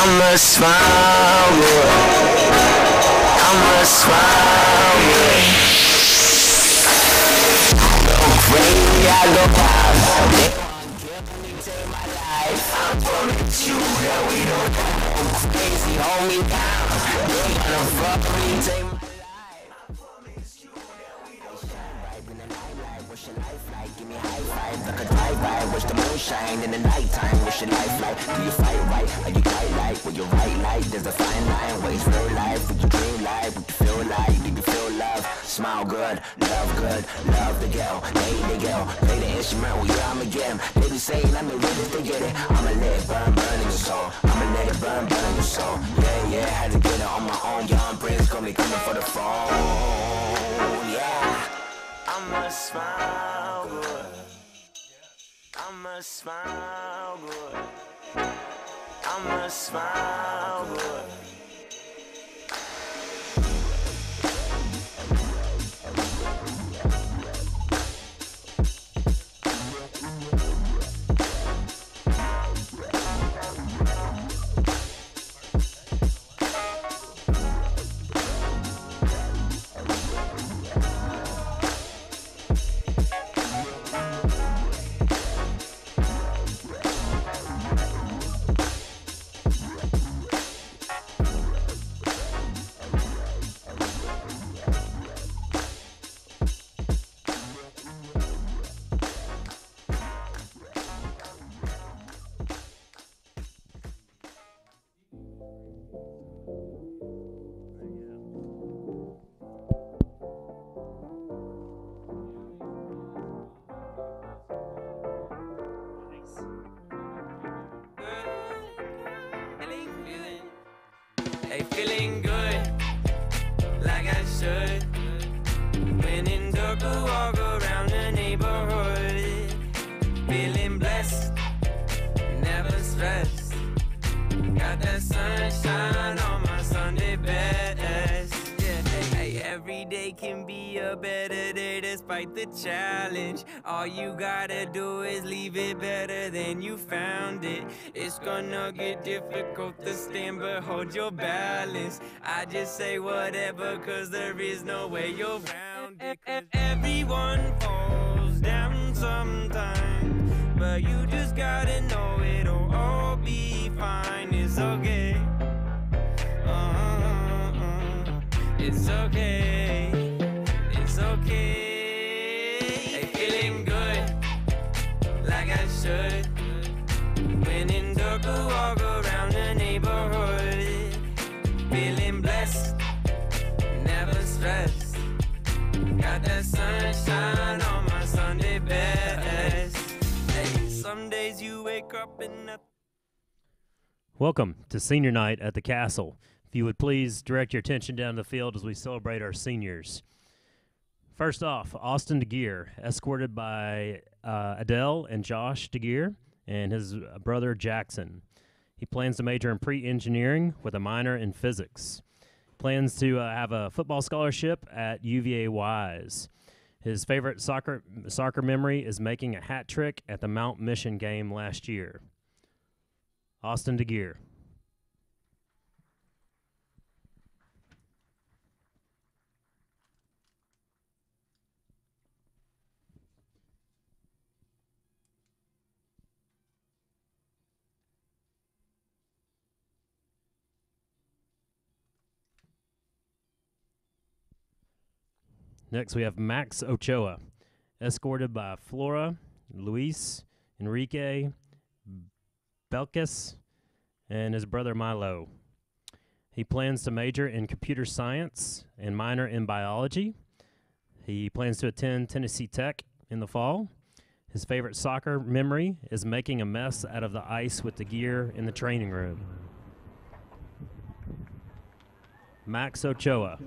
I'ma smile good. I'ma smile good. Go crazy, I go wild. They want to kill me, take my life. I promise you that we don't go crazy, hold me down. They gonna fuck me, take my life. I promise you that we don't shine bright in the nightlight. What's your life like? Give me high five, like a drive-by. Watch the moon shine in the nighttime. What's your life like? Do you fight right? Are you quite like? Will you right like? There's a fine line. What is real life? What you dream like? What you feel like? Do you feel love? Smile good, love the girl, hate the girl, play the instrument, well yeah I'ma get him. They be saying I'm the realest, they get it. I'ma let it burn, burn in your soul. I'ma let it burn, burn in your soul. Yeah, had to get it on my own. Young Prince gonna be coming for the phone. Yeah, I'ma smile good. I'ma smile good. I'ma smile good. Hey, feeling good, like I should. When in darker, walk around the neighborhood. Feeling blessed, never stressed. Got that sunshine on my Sunday best. Yeah, hey, every day can be a better day despite the challenge. All you gotta do is leave it better than you found it. It's gonna get difficult to stand, but hold your balance. I just say whatever, cause there is no way you're around it. Everyone falls down sometimes, but you just gotta know it'll all be fine. It's okay. It's okay. It's okay. Hey, feeling good, like I should. When in darker, walk around the neighborhood. Feeling blessed, never stressed. Got that sunshine on my Sunday best. Hey, some days you wake up and nothing. Welcome to Senior Night at the Castle. If you would please direct your attention down the field as we celebrate our seniors. First off, Austin DeGear, escorted by Adele and Josh DeGear and his brother Jackson. He plans to major in pre-engineering with a minor in physics. Plans to have a football scholarship at UVA Wise. His favorite soccer memory is making a hat trick at the Mount Mission game last year. Austin DeGear. Next, we have Max Ochoa, escorted by Flora, Luis, Enrique, Belkis, and his brother Milo. He plans to major in computer science and minor in biology. He plans to attend Tennessee Tech in the fall. His favorite soccer memory is making a mess out of the ice with the gear in the training room. Max Ochoa.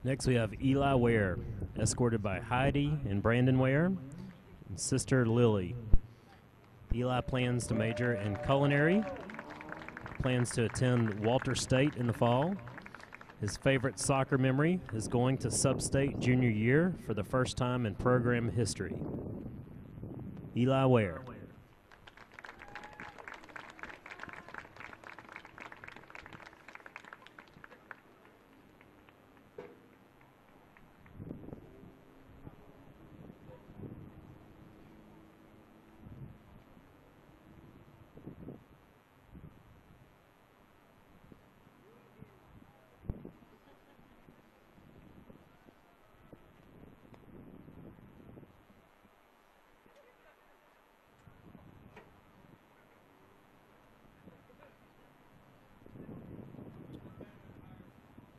Next, we have Eli Ware, escorted by Heidi and Brandon Ware, and sister Lily. Eli plans to major in culinary, plans to attend Walter State in the fall. His favorite soccer memory is going to Sub-State junior year for the first time in program history. Eli Ware.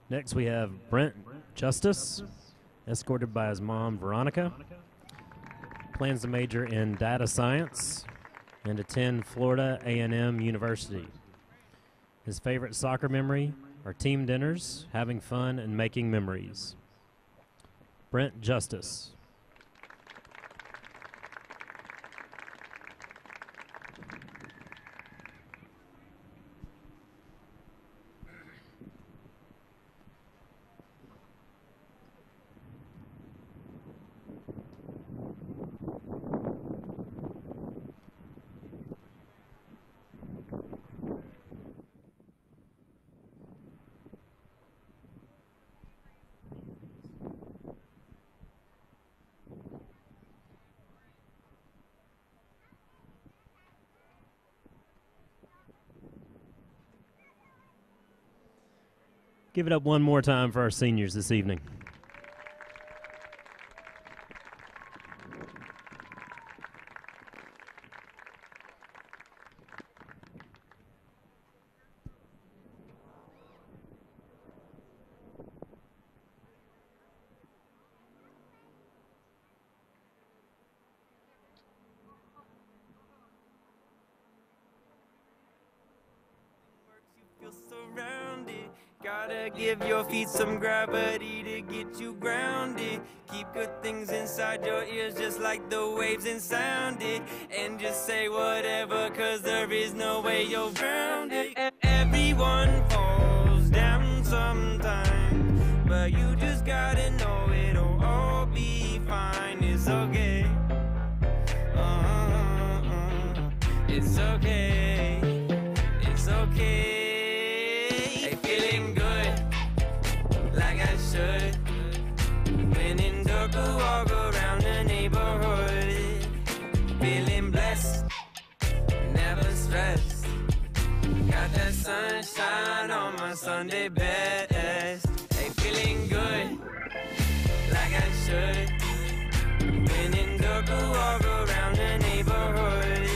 Next, we have Brent Justice, escorted by his mom, Veronica. Plans to major in data science and attend Florida A&M University. His favorite soccer memory are team dinners, having fun, and making memories. Brent Justice. Give it up one more time for our seniors this evening. Gotta give your feet some gravity to get you grounded. Keep good things inside your ears just like the waves and sound it. And just say whatever, cause there is no way you're grounded. Everyone falls down sometime, but you just gotta know it'll all be fine. It's okay. It's okay. It's okay. When in dark, walk around the neighborhood, feeling blessed, never stressed. Got that sunshine on my Sunday best. Hey, feeling good, like I should. When in dark, walk around the neighborhood,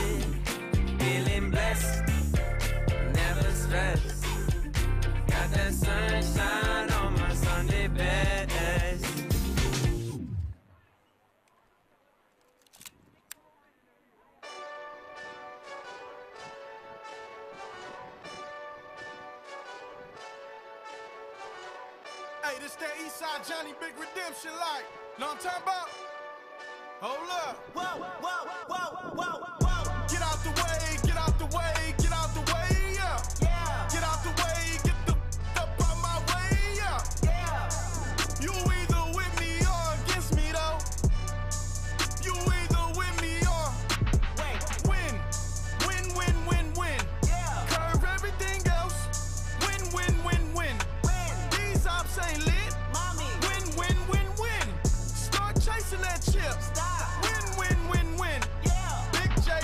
feeling blessed, never stressed. Got that sunshine on my Sunday best. Hey, this that Eastside Johnny Big Redemption like. Know what I'm talking about? Hold up. Whoa, whoa, whoa, whoa, whoa. Get out the way, get out the way, get out the way, yeah. Yeah. Get out the way, get the up out my way, yeah. Yeah. You either with me or against me though. You either with me or win. Win, win, win, win. Yeah. Curve everything else. Win, win, win, win. These ops ain't lit. Mommy. Win, win, win, win. Start chasing that chip. Stop. Win, win, win, win. Yeah. Big J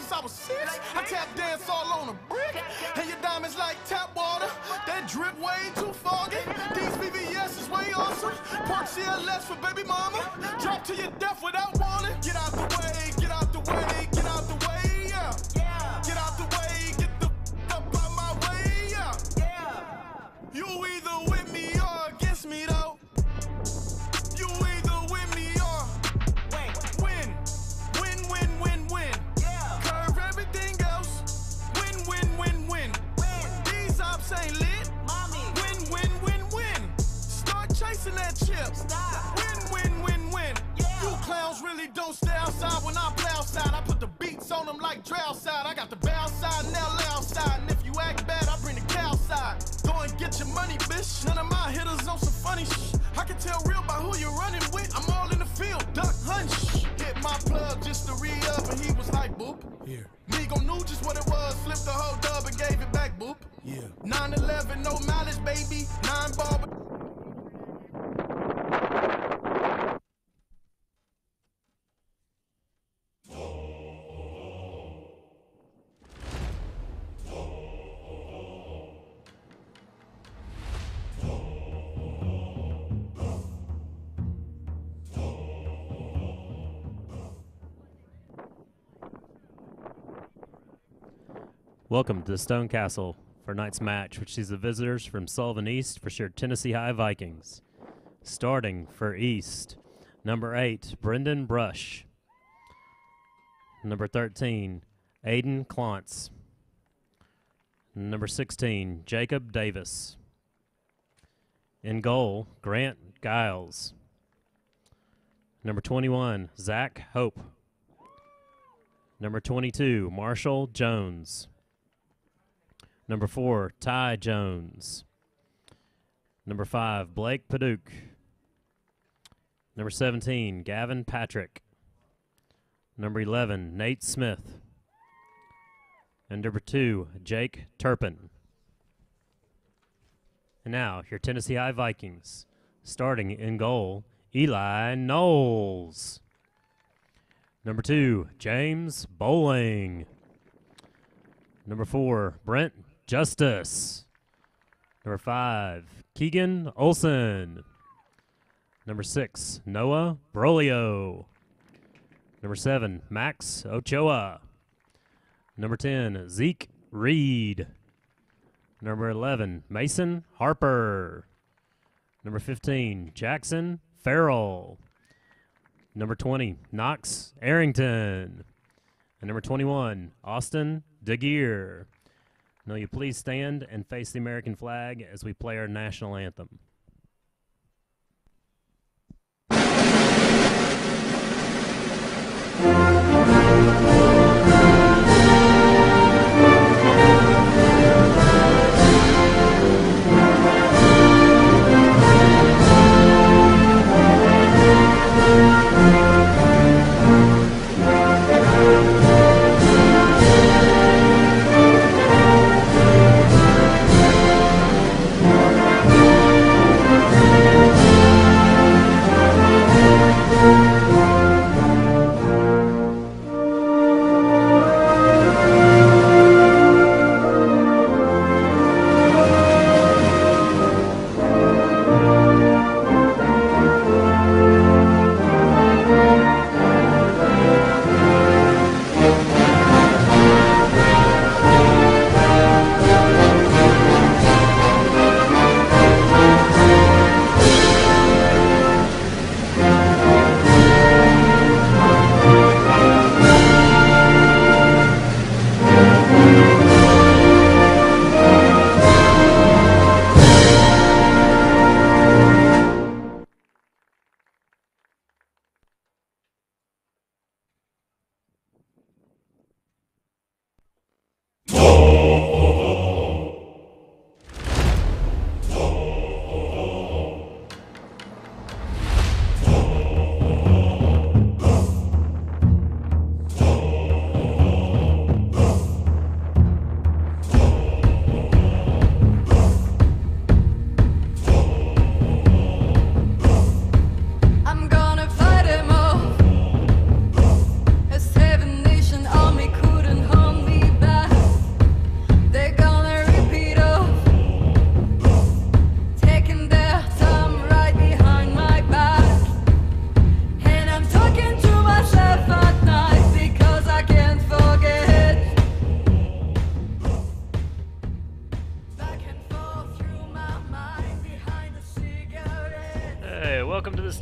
since I was 6. I tap dance all on a brick. And your diamonds like tap water. That drip way too foggy. These VVS is way awesome. Park CLS for baby mama. Drop to your death without warning. Get out the way, get out the way, get out the way, yeah. Get out the way, get the up out my way, yeah. You either with me or against me though. You either with me or win. Win. Curve everything else. Win. These ops ain't lit. Win. Start chasing that chip. Win. You clowns really don't stay outside when I play outside. I put the beats on them like drought side. I got the bow side and that loud side. And if you act bad, I bring the cow side. Go and get your money, bitch. None of my hitters on some funny shit. I can tell real by who you're running with. I'm all in the field, duck hunt shit. Hit my plug just to re-up and he was like, boop. Here. Migo knew just what it was. Flipped the whole dub and gave it back, boop. Yeah. 911, no mileage, baby. 9 ball. Welcome to the Stone Castle for tonight's match, which sees the visitors from Sullivan East for sure Tennessee High Vikings. Starting for East, number 8, Brendan Brush. Number 13, Aiden Klontz. Number 16, Jacob Davis. In goal, Grant Giles. Number 21, Zach Hope. Number 22, Marshall Jones. Number 4, Ty Jones. Number 5, Blake Paduch. Number 17, Gavin Patrick. Number 11, Nate Smith. And number 2, Jake Turpin. And now, your Tennessee High Vikings. Starting in goal, Eli Knowles. Number 2, James Bowling. Number 4, Brent Justice. Number 5, Keegan Olson. Number 6, Noah Brolio. Number 7, Max Ochoa. Number 10, Zeke Reed. Number 11, Mason Harper. Number 15, Jackson Farrell. Number 20, Knox Arrington. And number 21, Austin DeGear. Now you please stand and face the American flag as we play our national anthem.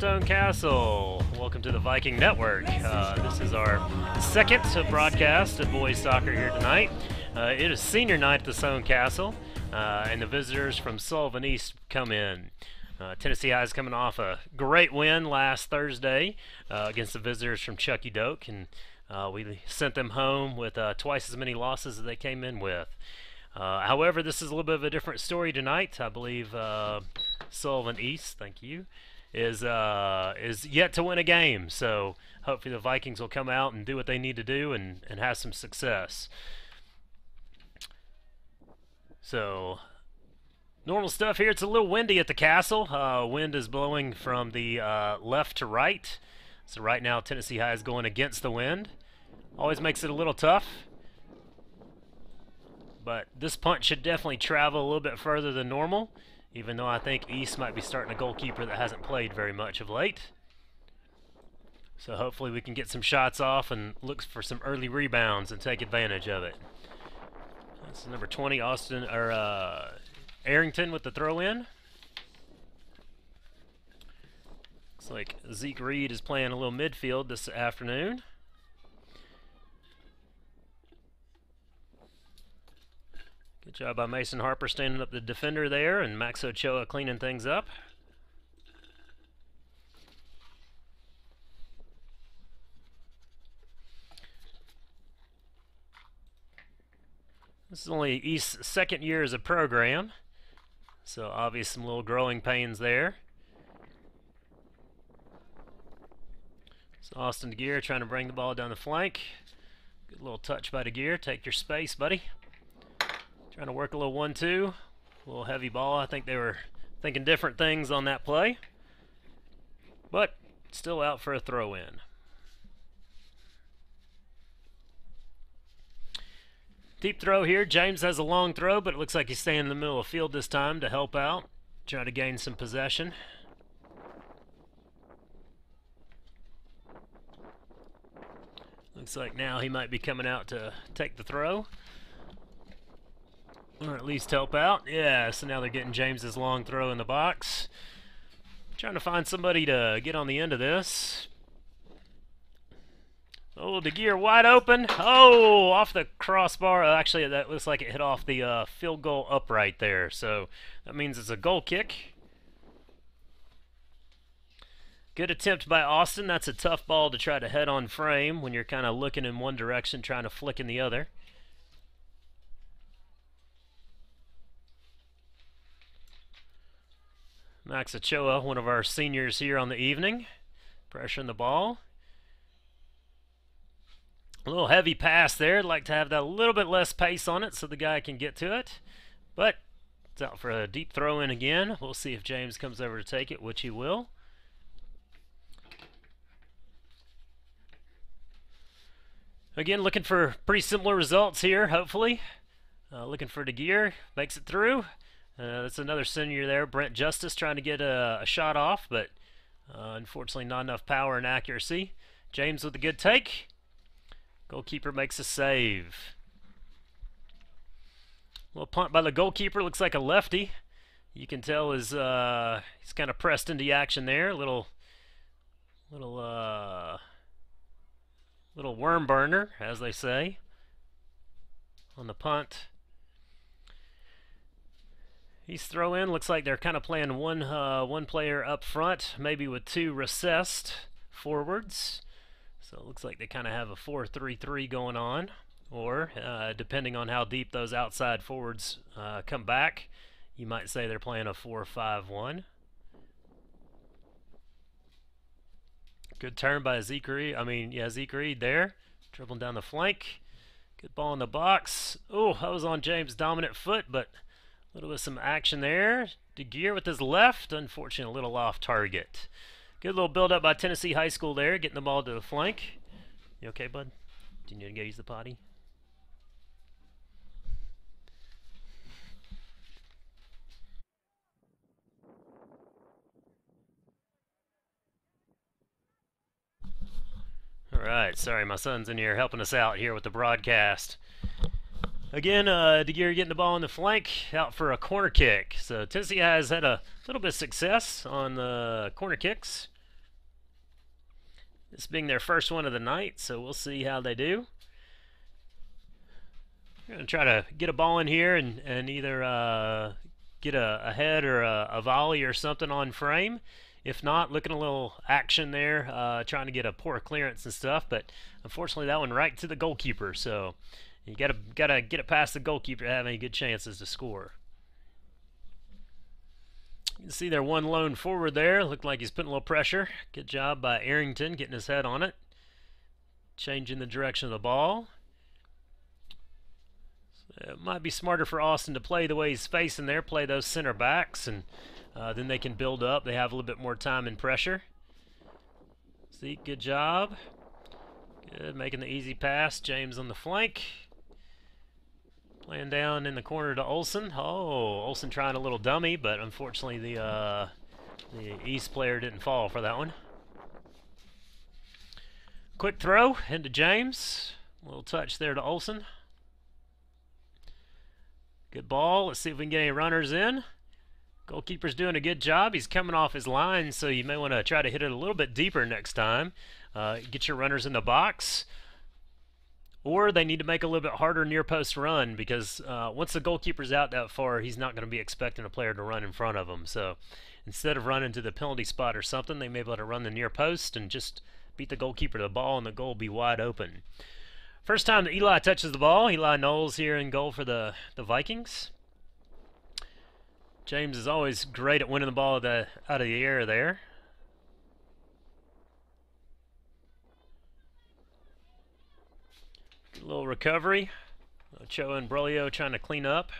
Stone Castle. Welcome to the Viking Network. This is our second broadcast of boys soccer here tonight. It is senior night at the Stone Castle, and the visitors from Sullivan East come in. Tennessee High is coming off a great win last Thursday against the visitors from Chucky Doak, and we sent them home with twice as many losses as they came in with. However, this is a little bit of a different story tonight. I believe Sullivan East, thank you, is yet to win a game. So hopefully the Vikings will come out and do what they need to do and have some success. So normal stuff here. It's a little windy at the castle. Wind is blowing from the left to right. So right now Tennessee High is going against the wind. Always makes it a little tough. But this punt should definitely travel a little bit further than normal, even though I think East might be starting a goalkeeper that hasn't played very much of late. So hopefully we can get some shots off and look for some early rebounds and take advantage of it. That's number 20, Arrington with the throw-in. Looks like Zeke Reed is playing a little midfield this afternoon. Good job by Mason Harper standing up the defender there, and Max Ochoa cleaning things up. This is only East's second year as a program, so obviously some little growing pains there. So Austin DeGear trying to bring the ball down the flank. Good little touch by DeGear. Take your space, buddy. Trying to work a little 1-2. A little heavy ball. I think they were thinking different things on that play. But still out for a throw-in. Deep throw here. James has a long throw, but it looks like he's staying in the middle of the field this time to help out. Try to gain some possession. Looks like now he might be coming out to take the throw. Or at least help out. Yeah, so now they're getting James's long throw in the box. Trying to find somebody to get on the end of this. Oh, DeGear wide open. Oh, off the crossbar. Actually, that looks like it hit off the field goal upright there. So that means it's a goal kick. Good attempt by Austin. That's a tough ball to try to head on frame when you're kind of looking in one direction, trying to flick in the other. Max Ochoa, one of our seniors here on the evening, pressuring the ball. A little heavy pass there. I'd like to have that a little bit less pace on it so the guy can get to it. But it's out for a deep throw in again. We'll see if James comes over to take it, which he will. Again, looking for pretty similar results here, hopefully. Looking for DeGear. Makes it through. That's another senior there, Brent Justice, trying to get a shot off, but unfortunately not enough power and accuracy. James with a good take. Goalkeeper makes a save. Little punt by the goalkeeper, looks like a lefty. You can tell he's kind of pressed into action there. Little worm burner, as they say, on the punt. East throw in. Looks like they're kind of playing one player up front, maybe with two recessed forwards. So it looks like they kind of have a 4-3-3 going on, or depending on how deep those outside forwards come back, you might say they're playing a 4-5-1. Good turn by Zeke Reed. Zeke Reed there, dribbling down the flank. Good ball in the box. Oh, that was on James' dominant foot, but a little bit of some action there. DeGear with his left, unfortunately a little off target. Good little build up by Tennessee High School there, getting the ball to the flank. You okay, bud? Do you need to go use the potty? Alright, sorry, my son's in here helping us out here with the broadcast. Again, DeGear getting the ball on the flank, out for a corner kick. So Tennessee has had a little bit of success on the corner kicks. This being their first one of the night, so we'll see how they do. We're going to try to get a ball in here and either get a head or a volley or something on frame. If not, looking a little action there, trying to get a poor clearance and stuff. But unfortunately, that one right to the goalkeeper. So you gotta get it past the goalkeeper to have any good chances to score. You can see their one lone forward there. Looked like he's putting a little pressure. Good job by Arrington getting his head on it, changing the direction of the ball. So it might be smarter for Austin to play the way he's facing there, play those center backs, and then they can build up. They have a little bit more time and pressure. See, good job. Good, making the easy pass. James on the flank. Playing down in the corner to Olsen. Oh, Olsen trying a little dummy, but unfortunately the East player didn't fall for that one. Quick throw into James. A little touch there to Olsen. Good ball. Let's see if we can get any runners in. Goalkeeper's doing a good job. He's coming off his line, so you may want to try to hit it a little bit deeper next time. Get your runners in the box. Or they need to make a little bit harder near post run, because once the goalkeeper's out that far, he's not going to be expecting a player to run in front of him. So instead of running to the penalty spot or something, they may be able to run the near post and just beat the goalkeeper to the ball, and the goal will be wide open. First time that Eli touches the ball. Eli Knowles here in goal for the Vikings. James is always great at winning the ball out of the air there. A little recovery. Ochoa and Brolio trying to clean up.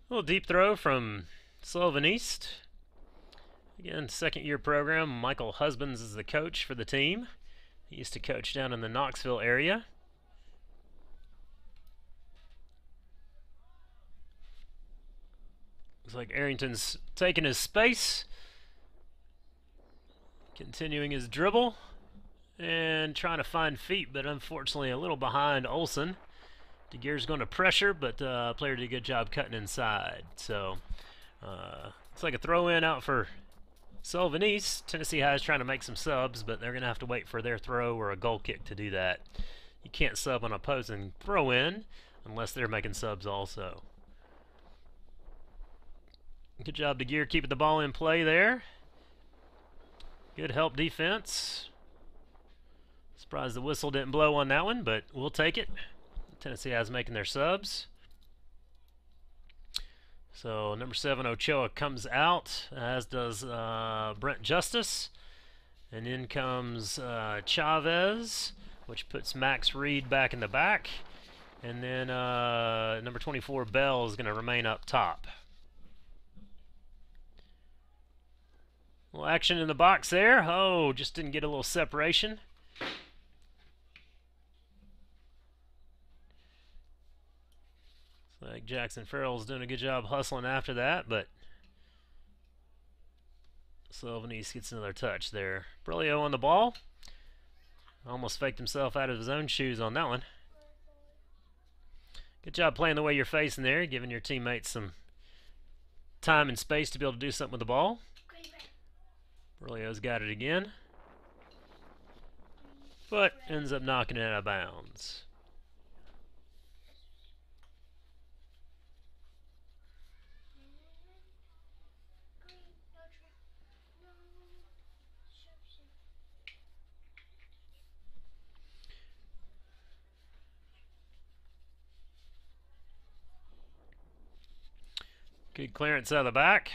A little deep throw from Sullivan East. Again, second-year program. Michael Husbands is the coach for the team. He used to coach down in the Knoxville area. Looks like Arrington's taking his space. Continuing his dribble and trying to find feet, but unfortunately a little behind Olsen. DeGear's going to pressure, but player did a good job cutting inside. So it's like a throw-in out for Sullivan East. Tennessee High is trying to make some subs, but they're going to have to wait for their throw or a goal kick to do that. You can't sub on opposing throw-in unless they're making subs also. Good job, DeGear, keeping the ball in play there. Good help defense. Surprised the whistle didn't blow on that one, but we'll take it. Tennessee has making their subs. So number 7 Ochoa comes out, as does Brent Justice. And in comes Chavez, which puts Max Reed back in the back. And then number 24 Bell is going to remain up top. A little action in the box there. Oh, just didn't get a little separation. Looks like Jackson Farrell's doing a good job hustling after that, but Sullivan East gets another touch there. Brolio on the ball. Almost faked himself out of his own shoes on that one. Good job playing the way you're facing there, giving your teammates some time and space to be able to do something with the ball. Brolio's got it again, but ends up knocking it out of bounds. Good clearance out of the back.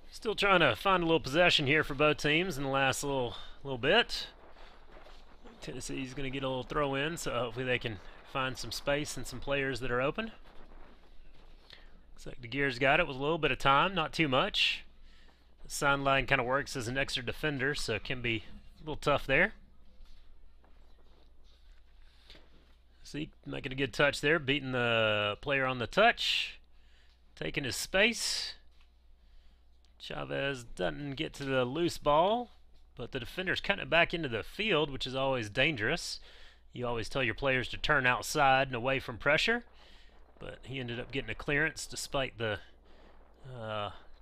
Still trying to find a little possession here for both teams in the last little bit. Tennessee's going to get a little throw in, so hopefully they can find some space and some players that are open. Looks like DeGear's got it with a little bit of time, not too much. The sideline kind of works as an extra defender, so it can be a little tough there. See, making a good touch there, beating the player on the touch, taking his space. Chavez doesn't get to the loose ball. but the defender's cutting it back into the field, which is always dangerous. You always tell your players to turn outside and away from pressure, but he ended up getting a clearance despite the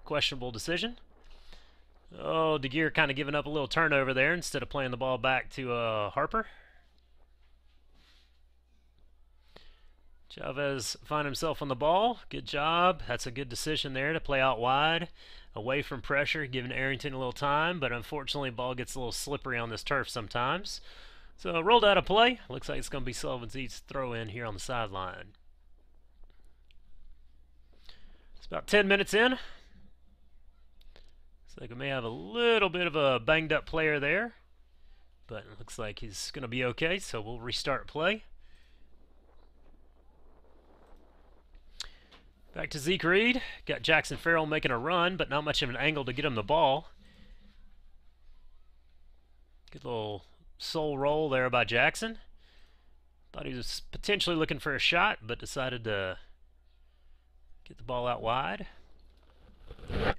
questionable decision. Oh, DeGear kind of giving up a little turnover there instead of playing the ball back to Harper. Chavez find himself on the ball. Good job. That's a good decision there to play out wide, away from pressure, giving Arrington a little time, but unfortunately ball gets a little slippery on this turf sometimes. So rolled out of play. Looks like it's going to be Sullivan's Eats throw in here on the sideline. It's about 10 minutes in. Looks like we may have a little bit of a banged up player there, but it looks like he's going to be okay, so we'll restart play. Back to Zeke Reed. Got Jackson Farrell making a run, but not much of an angle to get him the ball. Good little soul roll there by Jackson. Thought he was potentially looking for a shot, but decided to get the ball out wide. Okay.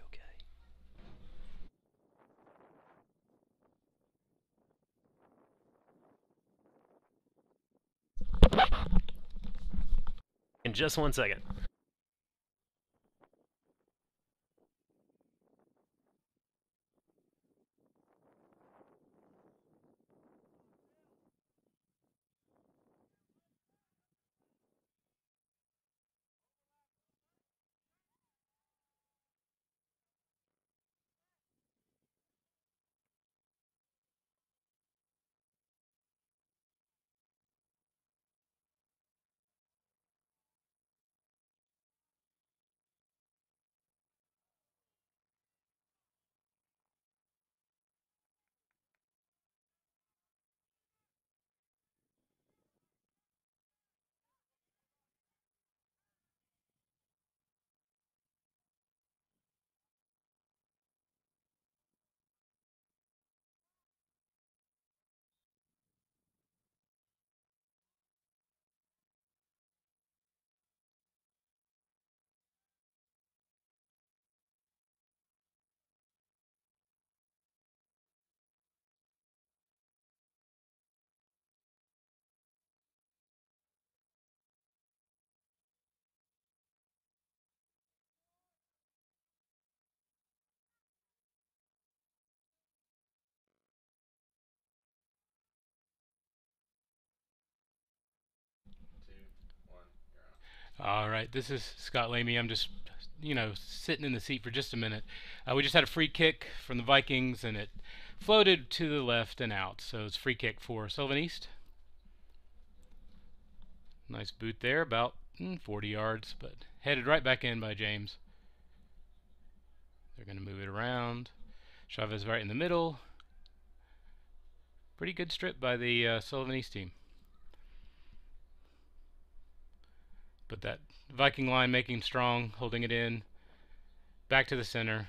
In just 1 second. All right, this is Scott Lamy. I'm just, sitting in the seat for just a minute. We just had a free kick from the Vikings, and it floated to the left and out. So it's free kick for Sullivan East. Nice boot there, about 40 yards, but headed right back in by James. They're going to move it around. Chavez right in the middle. Pretty good strip by the Sullivan East team. But that Viking line making strong, holding it in. Back to the center.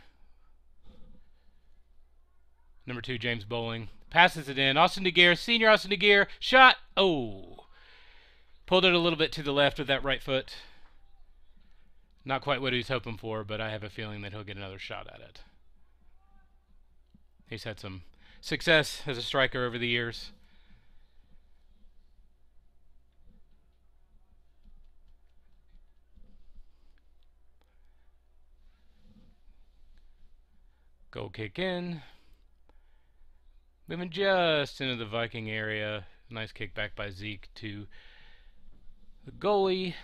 Number 2, James Bowling. Passes it in. Austin DeGear, senior Austin DeGear. Shot. Oh. Pulled it a little bit to the left with that right foot. Not quite what he was hoping for, but I have a feeling that he'll get another shot at it. He's had some success as a striker over the years. Goal kick in. Moving just into the Viking area. Nice kick back by Zeke to the goalie.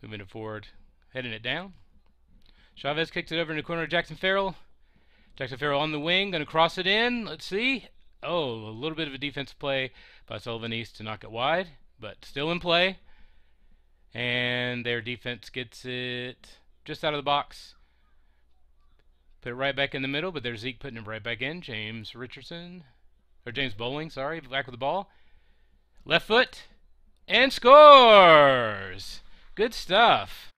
Moving it forward. Heading it down. Chavez kicks it over in the corner of Jackson Farrell. Jackson Farrell on the wing. Going to cross it in. Let's see. Oh, a little bit of a defensive play by Sullivan East to knock it wide. But still in play. And their defense gets it just out of the box. Put it right back in the middle, but there's Zeke putting it right back in. James Bowling, sorry, back with the ball. Left foot, and scores! Good stuff.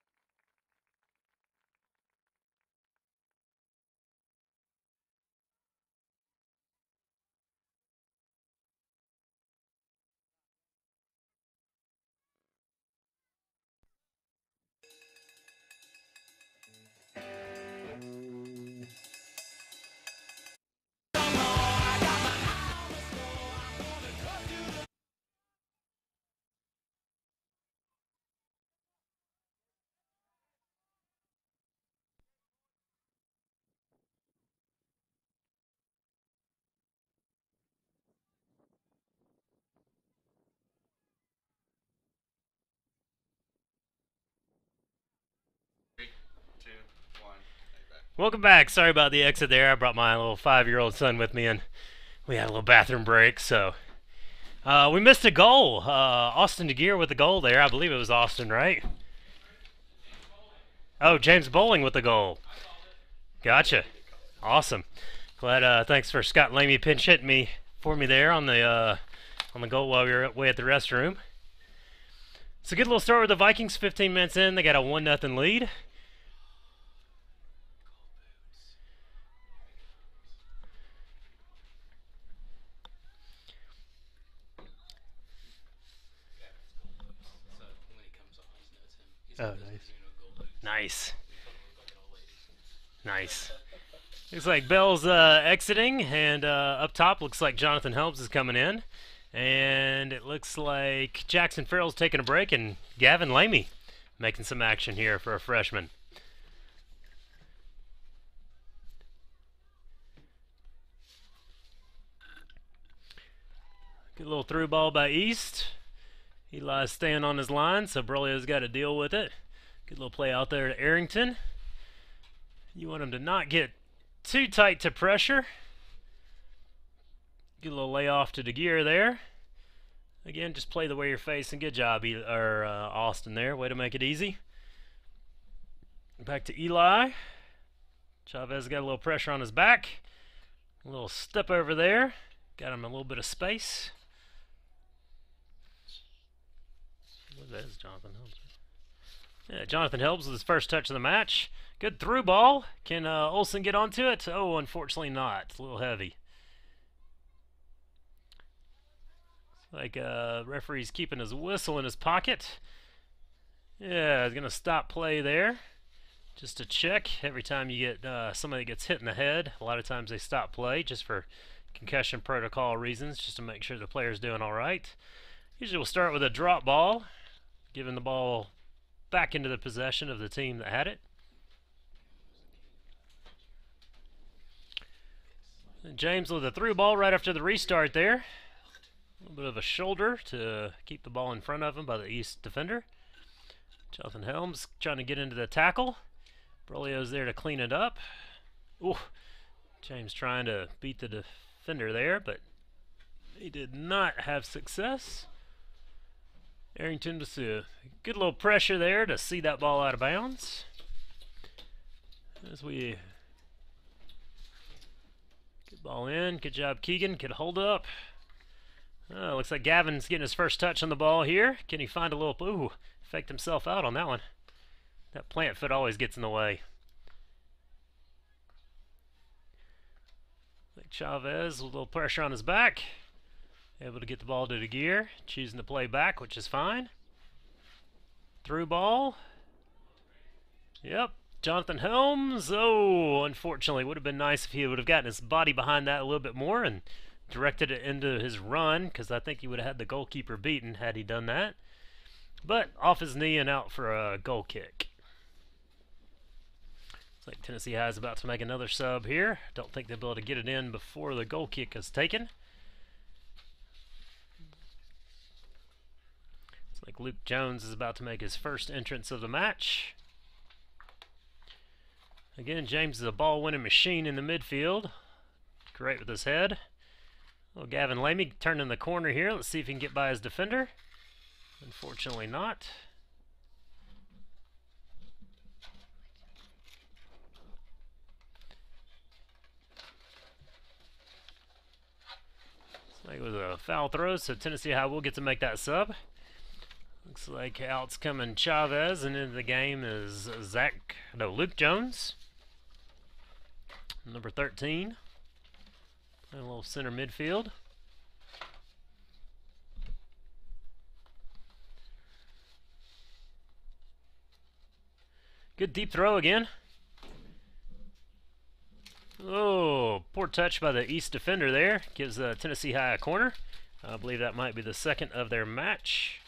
Welcome back. Sorry about the exit there. I brought my little 5-year-old son with me, and we had a little bathroom break. So we missed a goal. Austin DeGear with the goal there. I believe it was Austin, right? Oh, James Bowling with the goal. Gotcha. Awesome. Glad. Thanks for Scott Lamy pinch hitting me for me there on the goal while we were away at the restroom. It's a good little start with the Vikings. 15 minutes in, they got a 1-0 lead. Oh, nice. Nice. Looks like Bell's exiting, and up top looks like Jonathan Helms is coming in. And it looks like Jackson Farrell's taking a break, and Gavin Lamy making some action here for a freshman. Good little through ball by East. Eli's staying on his line, so Brolio's got to deal with it. Good little play out there to Arrington. You want him to not get too tight to pressure. Good little layoff to DeGear there. Again, just play the way you're facing. Good job, Austin there. Way to make it easy. Back to Eli. Chavez got a little pressure on his back. A little step over there. Got him a little bit of space. That is Jonathan Helms. Yeah, Jonathan Helms with his first touch of the match. Good through ball. Can Olsen get onto it? Oh, unfortunately not. It's a little heavy. Looks like referee's keeping his whistle in his pocket. Yeah, he's going to stop play there. Just to check. Every time you get somebody that gets hit in the head, a lot of times they stop play just for concussion protocol reasons, just to make sure the player's doing all right. Usually we'll start with a drop ball, giving the ball back into the possession of the team that had it. And James with a through ball right after the restart there. A little bit of a shoulder to keep the ball in front of him by the East defender. Jonathan Helms trying to get into the tackle. Brolio's there to clean it up. Ooh, James trying to beat the defender there, but he did not have success. Arrington with a good little pressure there to see that ball out of bounds. As we good ball in, good job Keegan, could hold up. Looks like Gavin's getting his first touch on the ball here. Can he find a little, ooh, faked himself out on that one. That plant foot always gets in the way. Like Chavez with a little pressure on his back. Able to get the ball to DeGear, choosing to play back, which is fine. Through ball. Yep, Jonathan Helms. Oh, unfortunately, would have been nice if he would have gotten his body behind that a little bit more and directed it into his run, because I think he would have had the goalkeeper beaten had he done that. But off his knee and out for a goal kick. Looks like Tennessee High is about to make another sub here. Don't think they'll be able to get it in before the goal kick is taken. Like Luke Jones is about to make his first entrance of the match. Again, James is a ball-winning machine in the midfield. Great with his head. Well, Gavin Lamy turning the corner here. Let's see if he can get by his defender. Unfortunately not. Looks like it was a foul throw, so Tennessee High will get to make that sub. Looks like out's coming Chavez, and into the game is Luke Jones, number 13. Playing a little center midfield. Good deep throw again. Oh, poor touch by the East defender there. Gives Tennessee High a corner. I believe that might be the second of their match.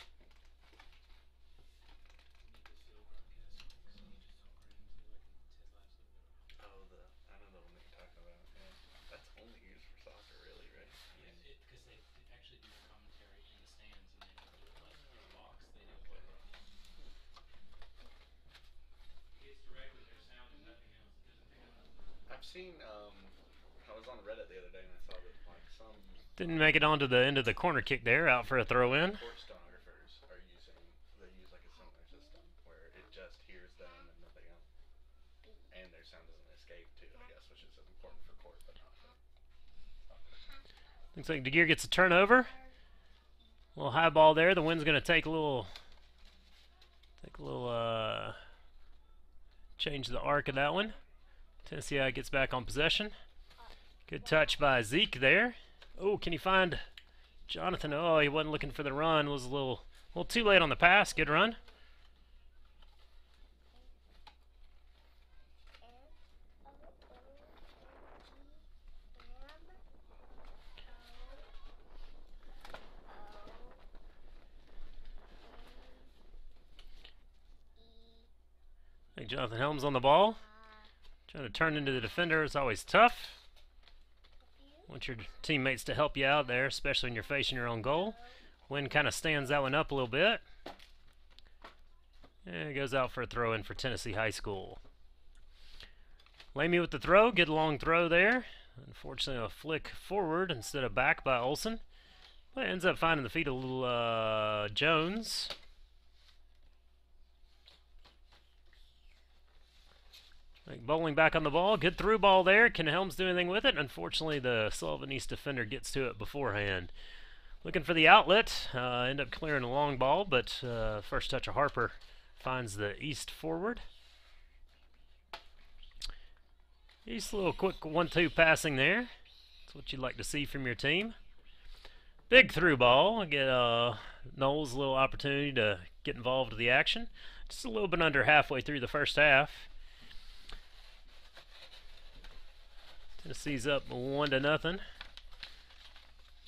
seen, I was on Reddit the other day and I saw that like some Didn't make it onto the end of the corner kick there, out for a throw in. court stenographers are they use like a similar system where it just hears them and nothing else. And their sound doesn't escape too, I guess, which is important for court, but not for. Looks like DeGear gets a turnover. A little high ball there. The wind's going to take a little change the arc of that one. Tennessee gets back on possession. Good touch by Zeke there. Oh, can he find Jonathan? Oh, he wasn't looking for the run. Was a little too late on the pass. Good run. I think Jonathan Helms on the ball. Trying to turn into the defender is always tough. Want your teammates to help you out there, especially when you're facing your own goal. Wind kind of stands that one up a little bit. And it goes out for a throw in for Tennessee High School. Lamy with the throw. Good long throw there. Unfortunately, a flick forward instead of back by Olsen. But ends up finding the feet of little Jones. Bowling back on the ball. Good through ball there. Can Helms do anything with it? Unfortunately, the Sullivan East defender gets to it beforehand. Looking for the outlet. End up clearing a long ball, but first touch of Harper finds the East forward. East, a little quick 1-2 passing there. That's what you'd like to see from your team. Big through ball. Get Knowles a little opportunity to get involved with the action. Just a little bit under halfway through the first half. Tennessee's up 1-0,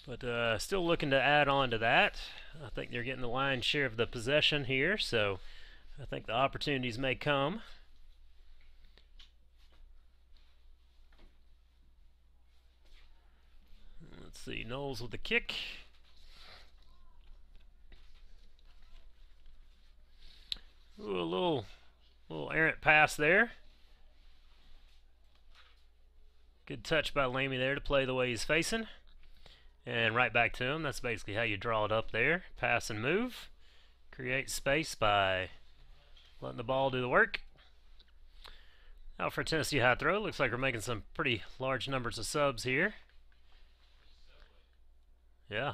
but still looking to add on to that. I think they're getting the lion's share of the possession here, so I think the opportunities may come. Let's see, Knowles with the kick. Ooh, a little errant pass there. Good touch by Lamy there to play the way he's facing. And right back to him. That's basically how you draw it up there. Pass and move. Create space by letting the ball do the work. Out for Tennessee high throw. Looks like we're making some pretty large numbers of subs here. Yeah.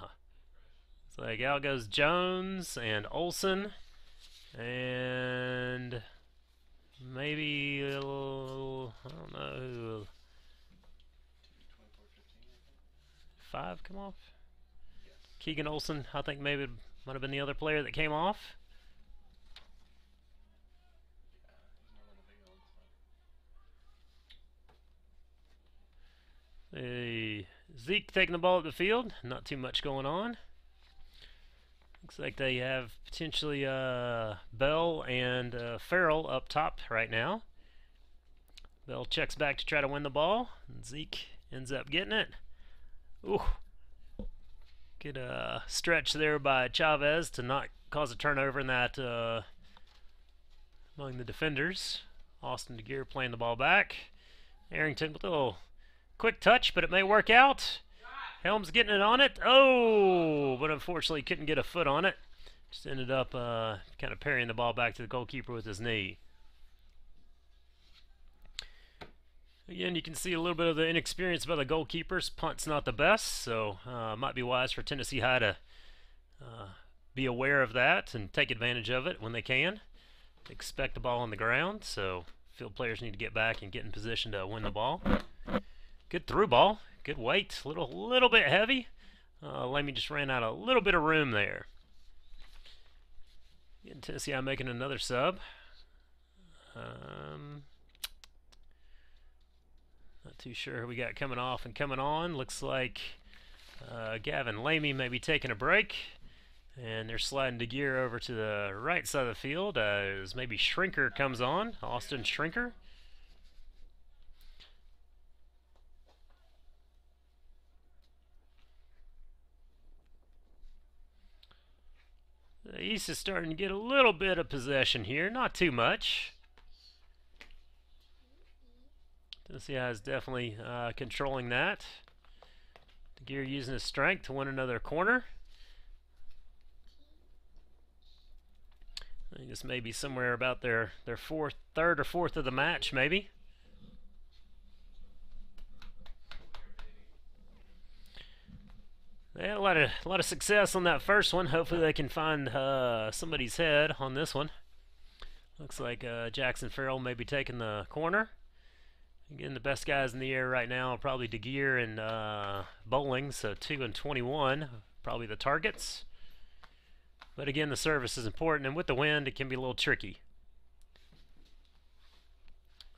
It's like out goes Jones and Olsen. And maybe a little, I don't know who. 5 come off? Yes. Keegan Olsen, I think maybe it might have been the other player that came off. Zeke taking the ball at the field. Not too much going on. Looks like they have potentially Bell and Farrell up top right now. Bell checks back to try to win the ball. And Zeke ends up getting it. Ooh, good stretch there by Chavez to not cause a turnover in that among the defenders. Austin DeGear playing the ball back. Arrington with a little quick touch, but it may work out. Helms getting it on it. Oh, but unfortunately couldn't get a foot on it. Just ended up kind of parrying the ball back to the goalkeeper with his knee. Again, you can see a little bit of the inexperience by the goalkeepers. Punt's not the best, so might be wise for Tennessee High to be aware of that and take advantage of it when they can. Expect the ball on the ground, so field players need to get back and get in position to win the ball. Good through ball, good weight, little bit heavy. Lamy just ran out a little bit of room there. Again, Tennessee High making another sub. Not too sure who we got coming off and coming on. Looks like Gavin Lamy may be taking a break. And they're sliding DeGear over to the right side of the field as maybe Shrinker comes on. Austin Shrinker. The East is starting to get a little bit of possession here. Not too much. Tennessee is definitely controlling that. Gear using his strength to win another corner. I think this may be somewhere about their third or fourth of the match, maybe. They had a lot of success on that first one. Hopefully they can find somebody's head on this one. Looks like Jackson Farrell may be taking the corner. Again, the best guys in the air right now are probably DeGear and Bowling, so 2 and 21, probably the targets. But again, the service is important, and with the wind, it can be a little tricky.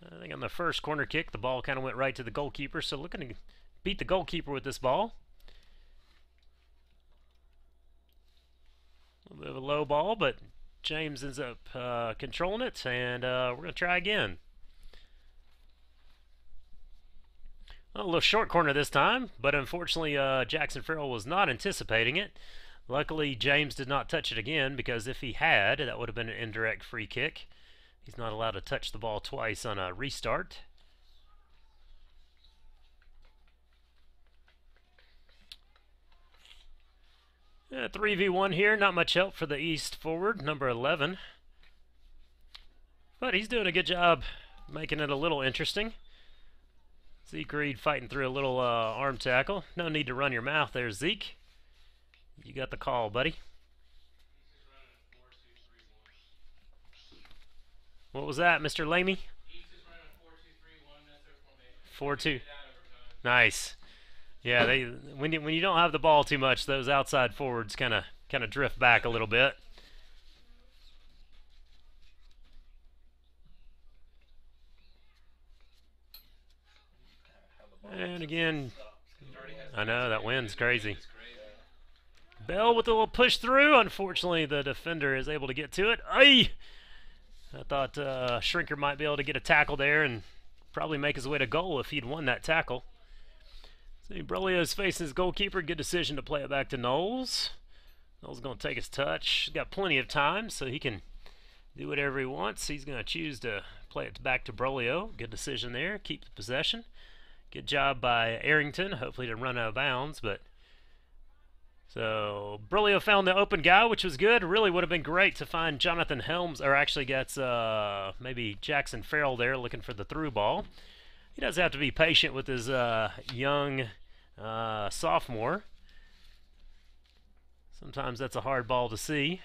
I think on the first corner kick, the ball kind of went right to the goalkeeper, so looking to beat the goalkeeper with this ball. A little bit of a low ball, but James ends up controlling it, and we're going to try again. A little short corner this time, but unfortunately Jackson Farrell was not anticipating it. Luckily, James did not touch it again, because if he had, that would have been an indirect free kick. He's not allowed to touch the ball twice on a restart. Yeah, 3v1 here, not much help for the East forward, number 11. But he's doing a good job making it a little interesting. Zeke Reed fighting through a little arm tackle. No need to run your mouth there, Zeke. You got the call, buddy. What was that, Mr. Lamy? 4-2. Nice. Yeah, when you don't have the ball too much, those outside forwards kind of drift back a little bit. And again, I know that wind's crazy. Bell with a little push through. Unfortunately, the defender is able to get to it. Ay! I thought Shrinker might be able to get a tackle there and probably make his way to goal if he'd won that tackle. See, Brolio's facing his goalkeeper. Good decision to play it back to Knowles. Knowles is going to take his touch. He's got plenty of time, so he can do whatever he wants. He's going to choose to play it back to Brolio. Good decision there. Keep the possession. Good job by Arrington. Hopefully didn't run out of bounds, but so Brolio found the open guy, which was good. Really would have been great to find Jonathan Helms, or actually gets maybe Jackson Farrell there looking for the through ball. He does have to be patient with his young sophomore. Sometimes that's a hard ball to see.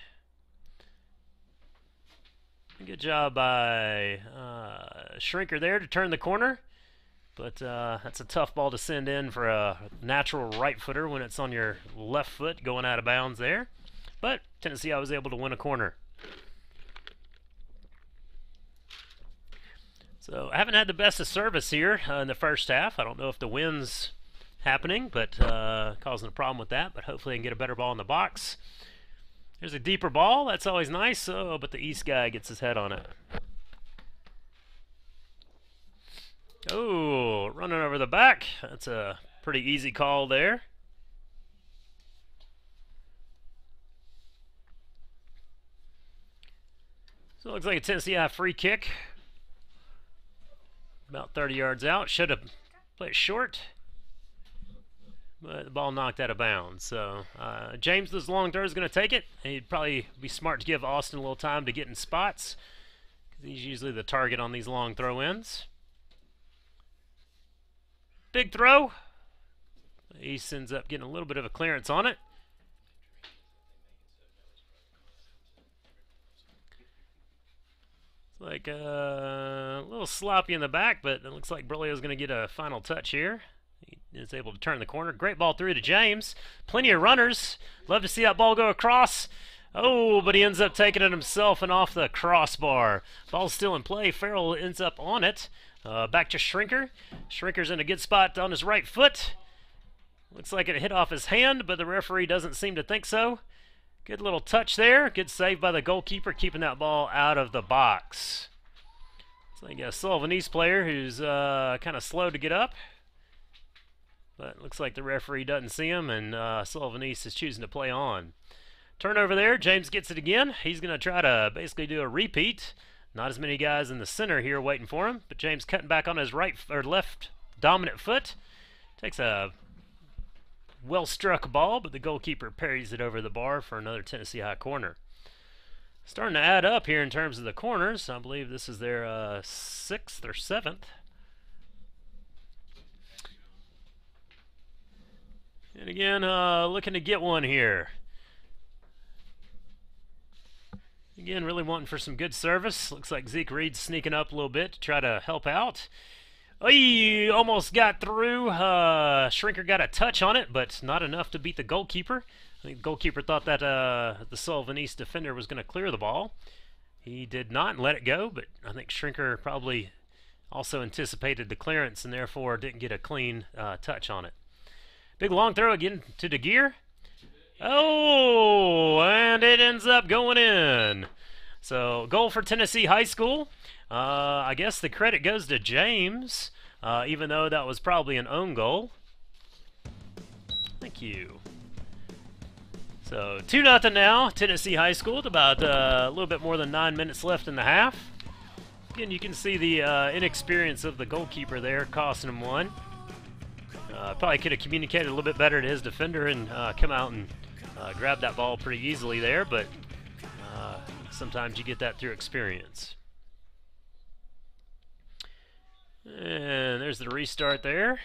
Good job by Shrinker there to turn the corner. But that's a tough ball to send in for a natural right footer when it's on your left foot going out of bounds there. But Tennessee was able to win a corner. So I haven't had the best of service here in the first half. I don't know if the wind's happening, but causing a problem with that. But hopefully I can get a better ball in the box. There's a deeper ball. That's always nice. Oh, but the East guy gets his head on it. Oh, running over the back. That's a pretty easy call there. So it looks like a Tennessee free kick. About 30 yards out. Should have played it short. But the ball knocked out of bounds. So James, this long throw, is going to take it. He'd probably be smart to give Austin a little time to get in spots, because he's usually the target on these long throw-ins. Big throw. East ends up getting a little bit of a clearance on it. It's like a little sloppy in the back, but it looks like Brolio's going to get a final touch here. He is able to turn the corner. Great ball through to James. Plenty of runners. Love to see that ball go across. Oh, but he ends up taking it himself and off the crossbar. Ball's still in play. Farrell ends up on it. Back to Shrinker. Shrinker's in a good spot on his right foot. Looks like it hit off his hand, but the referee doesn't seem to think so. Good little touch there. Good save by the goalkeeper, keeping that ball out of the box. So you got a Sullivan East player who's kind of slow to get up. But looks like the referee doesn't see him, and Sullivan East is choosing to play on. Turnover there. James gets it again. He's going to try to basically do a repeat. Not as many guys in the center here waiting for him, but James cutting back on his right or left dominant foot. Takes a well-struck ball, but the goalkeeper parries it over the bar for another Tennessee High corner. Starting to add up here in terms of the corners. I believe this is their 6th or 7th. And again, looking to get one here. Again, really wanting for some good service. Looks like Zeke Reed's sneaking up a little bit to try to help out. Oh, he almost got through. Shrinker got a touch on it, but not enough to beat the goalkeeper. I think the goalkeeper thought that the Sullivanese defender was going to clear the ball. He did not let it go, but I think Shrinker probably also anticipated the clearance and therefore didn't get a clean touch on it. Big long throw again to DeGear. Oh, and it ends up going in. So, goal for Tennessee High School. I guess the credit goes to James, even though that was probably an own goal. Thank you. So, 2-0 now, Tennessee High School, with about a little bit more than 9 minutes left in the half. Again, you can see the inexperience of the goalkeeper there, costing him one. Probably could have communicated a little bit better to his defender and come out and grab that ball pretty easily there, but sometimes you get that through experience. And there's the restart there.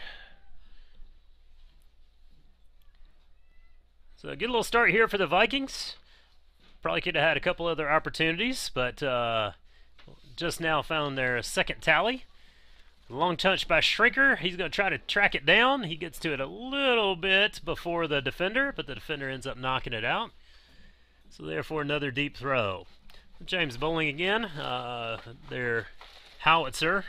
So a good little start here for the Vikings. Probably could have had a couple other opportunities, but just now found their second tally. Long touch by Shrinker. He's going to try to track it down. He gets to it a little bit before the defender, but the defender ends up knocking it out. So therefore another deep throw. James Bowling again. Their howitzer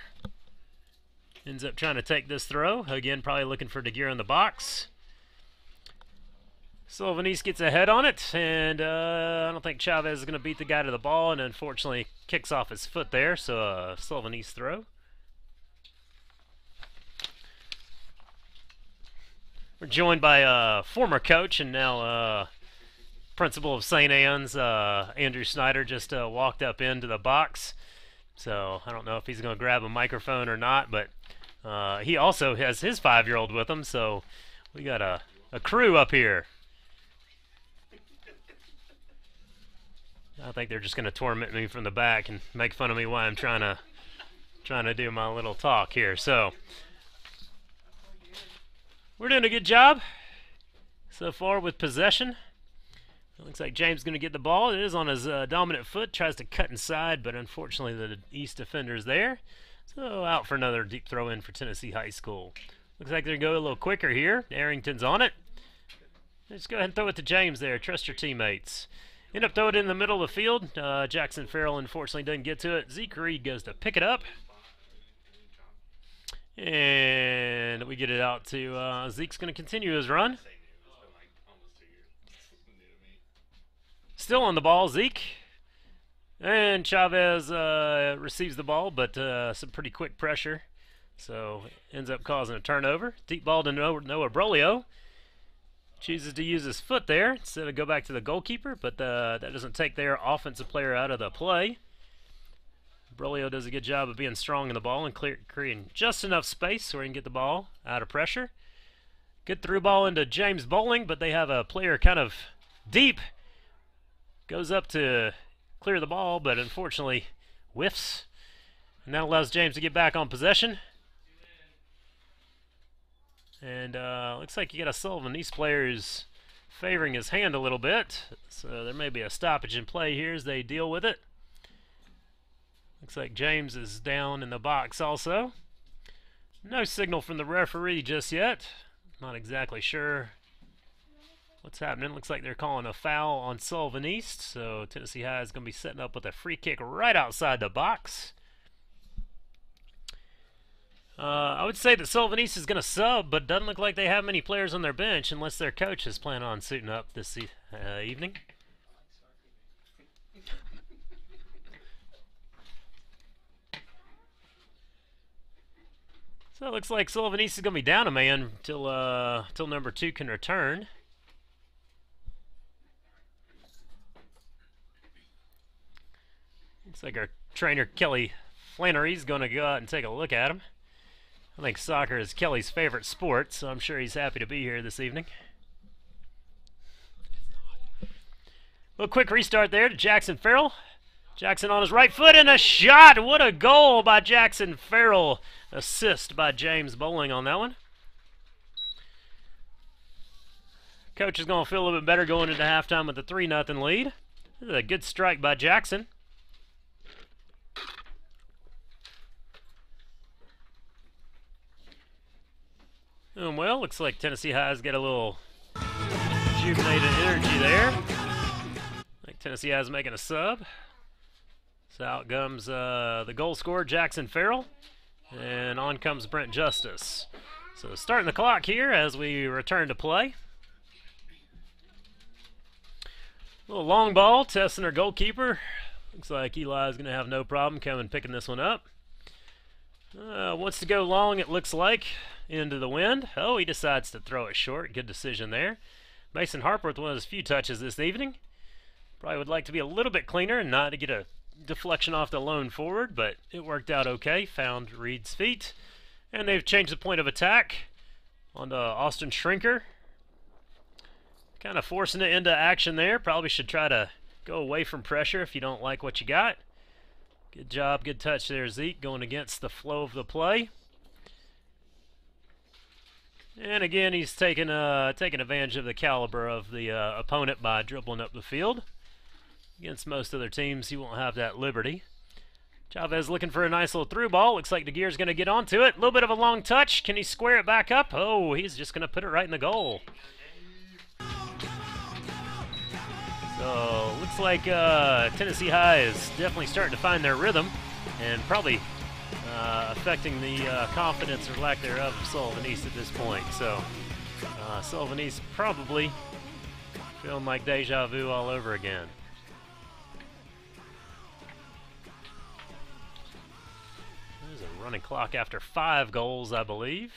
ends up trying to take this throw. Again, probably looking for DeGear in the box. Sullivanese gets a head on it, and I don't think Chavez is going to beat the guy to the ball, and unfortunately kicks off his foot there, so Sullivanese throw. We're joined by a former coach and now principal of St. Anne's, Andrew Snyder, just walked up into the box. So I don't know if he's going to grab a microphone or not, but he also has his 5-year-old with him, so we got a crew up here. I think they're just going to torment me from the back and make fun of me while I'm trying to do my little talk here. So we're doing a good job so far with possession. It looks like James is going to get the ball. It is on his dominant foot. Tries to cut inside, but unfortunately the East defender is there. So out for another deep throw in for Tennessee High School. Looks like they're going to go a little quicker here. Arrington's on it. Let's go ahead and throw it to James there. Trust your teammates. End up throwing it in the middle of the field. Jackson Farrell unfortunately doesn't get to it. Zeke Reed goes to pick it up. And we get it out to Zeke's going to continue his run. Still on the ball, Zeke. And Chavez receives the ball, but some pretty quick pressure. So ends up causing a turnover. Deep ball to Noah Brolio. Chooses to use his foot there instead of go back to the goalkeeper, but that doesn't take their offensive player out of the play. Brolio does a good job of being strong in the ball and creating just enough space where he can get the ball out of pressure. Good through ball into James Bowling, but they have a player kind of deep. Goes up to clear the ball, but unfortunately whiffs. And that allows James to get back on possession. And looks like you got a Sullivanese player who's favoring his hand a little bit. So there may be a stoppage in play here as they deal with it. Looks like James is down in the box also. No signal from the referee just yet. Not exactly sure what's happening. Looks like they're calling a foul on Sullivan East. So Tennessee High is going to be setting up with a free kick right outside the box. I would say that Sullivan East is going to sub, but doesn't look like they have many players on their bench unless their coach is planning on suiting up this evening. So it looks like Sullivan East is going to be down a man till number 2 can return. Looks like our trainer Kelly Flannery's going to go out and take a look at him. I think soccer is Kelly's favorite sport, so I'm sure he's happy to be here this evening. A quick restart there to Jackson Farrell. Jackson on his right foot and a shot. What a goal by Jackson Farrell. Assist by James Bowling on that one. Coach is going to feel a little bit better going into halftime with a 3-0 lead. This is a good strike by Jackson. Doing well. Looks like Tennessee High's got a little rejuvenated energy there. Like Tennessee High's making a sub. So out comes the goal scorer, Jackson Farrell. And on comes Brent Justice. So starting the clock here as we return to play. Little long ball, testing our goalkeeper. Looks like Eli's going to have no problem coming picking this one up. Wants to go long, it looks like, into the wind. Oh, he decides to throw it short. Good decision there. Mason Harper with one of his few touches this evening. Probably would like to be a little bit cleaner and not to get a deflection off the lone forward, but it worked out okay. Found Reed's feet. And they've changed the point of attack onto Austin Shrinker. Kind of forcing it into action there. Probably should try to go away from pressure if you don't like what you got. Good job, good touch there, Zeke, going against the flow of the play. And again, he's taking advantage of the caliber of the opponent by dribbling up the field. Against most other teams, he won't have that liberty. Chavez looking for a nice little through ball. Looks like DeGear's going to get onto it. A little bit of a long touch. Can he square it back up? Oh, he's just going to put it right in the goal. So, looks like Tennessee High is definitely starting to find their rhythm and probably affecting the confidence or lack thereof of Sullivan East at this point. So, Sullivan East probably feeling like deja vu all over again. There's a running clock after 5 goals, I believe.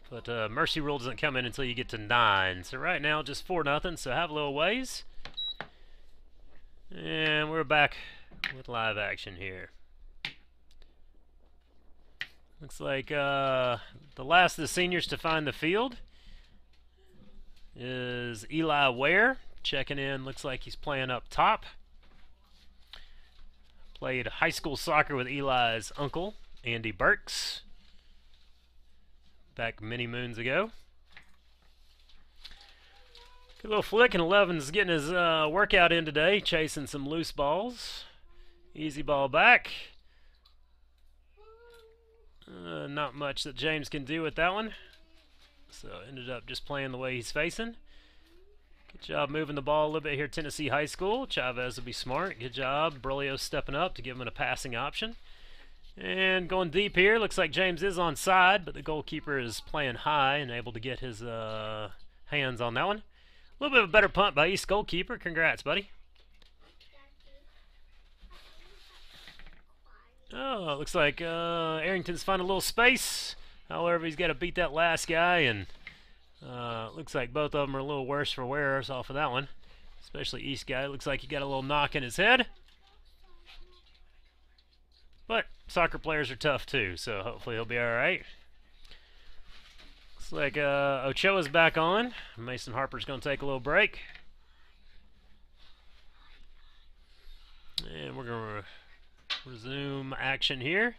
But mercy rule doesn't come in until you get to 9. So right now, just 4-0, so have a little ways. And we're back with live action here. Looks like the last of the seniors to find the field is Eli Ware. Checking in, looks like he's playing up top. Played high school soccer with Eli's uncle, Andy Burks, back many moons ago. Good little flick, and 11's getting his workout in today, chasing some loose balls. Easy ball back. Not much that James can do with that one. So ended up just playing the way he's facing. Good job moving the ball a little bit here, Tennessee High School. Chavez will be smart. Good job. Brolio stepping up to give him a passing option. And going deep here. Looks like James is onside, but the goalkeeper is playing high and able to get his hands on that one. A little bit of a better punt by East goalkeeper. Congrats, buddy. Oh, it looks like Arrington's finding a little space. However, he's got to beat that last guy, and looks like both of them are a little worse for wears off of that one. Especially East guy. Looks like he got a little knock in his head. But soccer players are tough too, so hopefully he'll be alright. Looks like Ochoa's back on. Mason Harper's going to take a little break. And we're going to resume action here.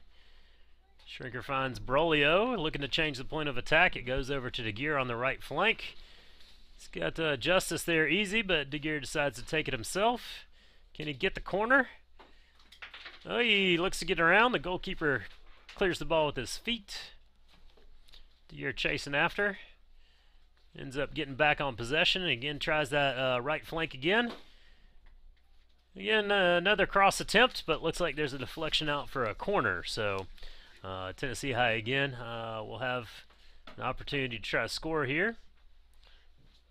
Shrinker finds Brolio, looking to change the point of attack. It goes over to DeGear on the right flank. He's got Justice there easy, but DeGear decides to take it himself. Can he get the corner? Oh, he looks to get around. The goalkeeper clears the ball with his feet. DeGear chasing after. Ends up getting back on possession. Again, tries that right flank again. Again, another cross attempt, but looks like there's a deflection out for a corner. So Tennessee High again will have an opportunity to try to score here.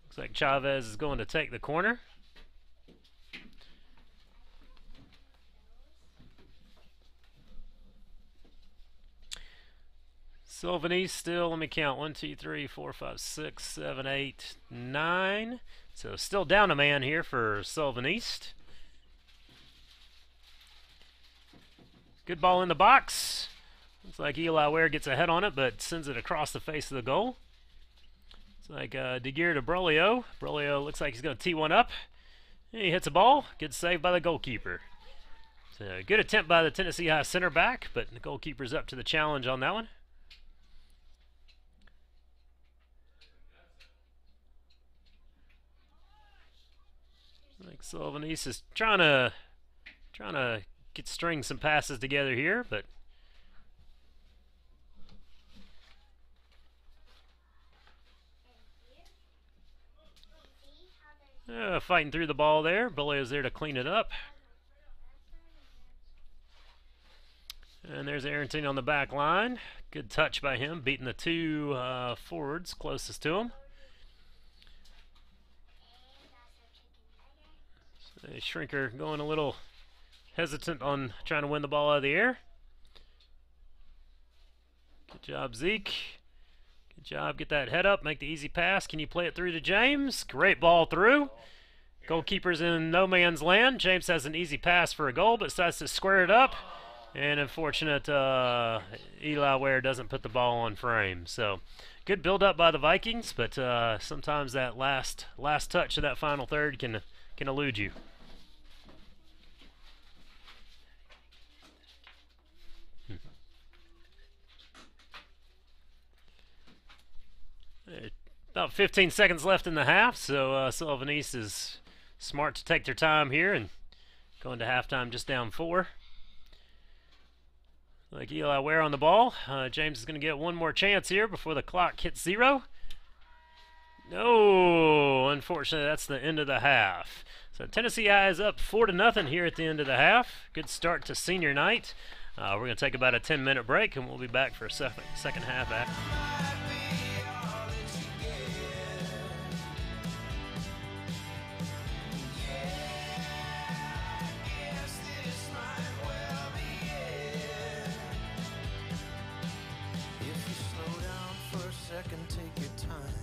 Looks like Chavez is going to take the corner. Sullivan East still, let me count, 1, 2, 3, 4, 5, 6, 7, 8, 9. So still down a man here for Sullivan East. Good ball in the box. Looks like Eli Ware gets a head on it, but sends it across the face of the goal. It's like DeGear to Brolio. Brolio looks like he's going to tee one up. He hits a ball. Good save by the goalkeeper. So good attempt by the Tennessee High center back, but the goalkeeper's up to the challenge on that one. Like Sullivan is trying to string some passes together here, but fighting through the ball there. Bully's there to clean it up. And there's Arrington on the back line. Good touch by him, beating the two forwards closest to him. So Shrinker going a little hesitant on trying to win the ball out of the air. Good job, Zeke. Good job. Get that head up. Make the easy pass. Can you play it through to James? Great ball through. Goalkeeper's in no man's land. James has an easy pass for a goal, but decides to square it up. And unfortunate, Eli Ware doesn't put the ball on frame. So good build up by the Vikings, but sometimes that last touch of that final third can elude you. About 15 seconds left in the half, so Sullivan East is smart to take their time here and going to halftime just down 4. Like Eli Ware on the ball. James is going to get one more chance here before the clock hits 0. No, unfortunately, that's the end of the half. So Tennessee High is up 4-0 here at the end of the half. Good start to senior night. We're going to take about a 10-minute break, and we'll be back for a second half action. Take your time.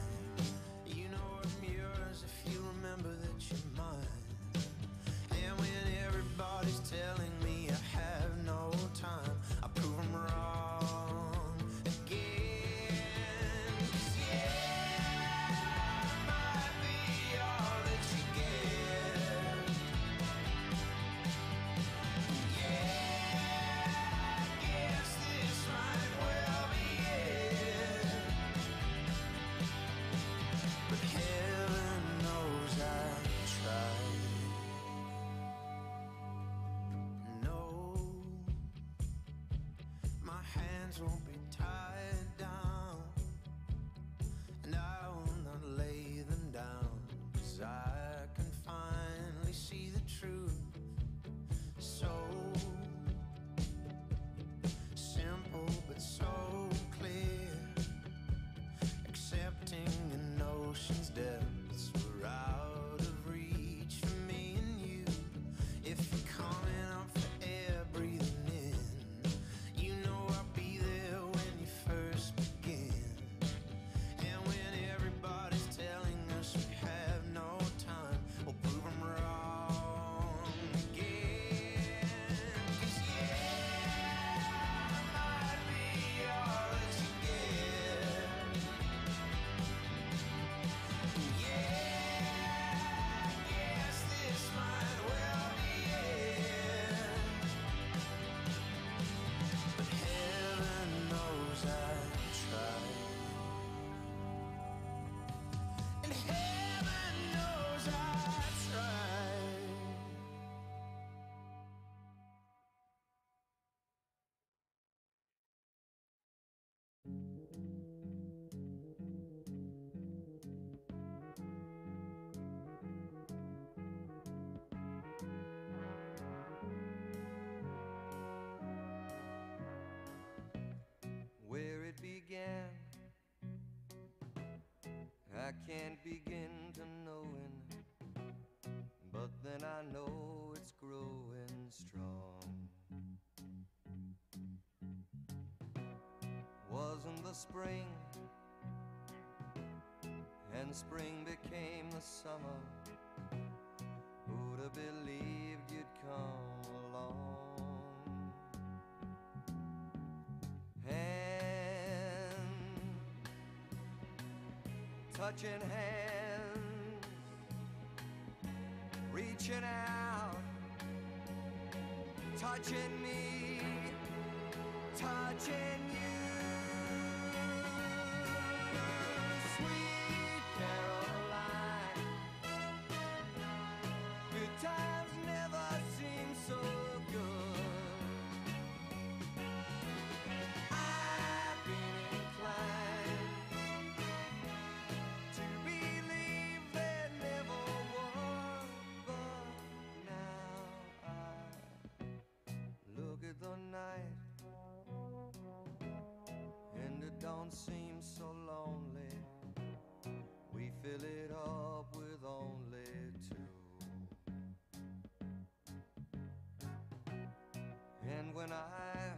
You know I'm yours if you remember that you're mine. And when everybody's telling me I have no time, I prove them wrong again. 'Cause yeah, I might be all that you get. Yeah, I guess this might well be it. But heaven knows I tried. No, my hands won't be tied down, and I will not lay them down, 'cause I can finally see the truth. So simple but so clear. Accepting an ocean's depths were out of reach for me and you. If you're coming up for air, breathing in, you know I'll be there when you first begin. And when everybody's telling us we have no time, we'll prove them wrong again. 'Cause yeah, I might be all that you get. Yeah, I guess this might well be it. But heaven knows I tried. And heaven knows I tried. Where it began, I can't begin to knowing, but then I know it's growing strong. Wasn't the spring, and spring became the summer. Who'd have believed you'd come along? touching hands, reaching out, touching me, touching you. Sweet Caroline, good times never seem so good. I've been inclined to believe there never was, but now I look at the night and it don't seem so lonely. We fill it up with only two. And when I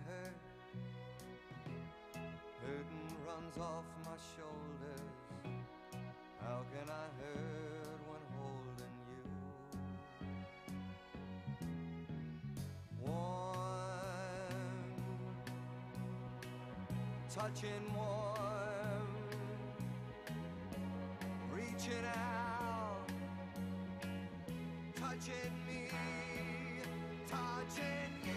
hurt, hurting runs off my shoulders. How can I hurt when holding you? Warm, touching warm, reaching out, touching me, touching you.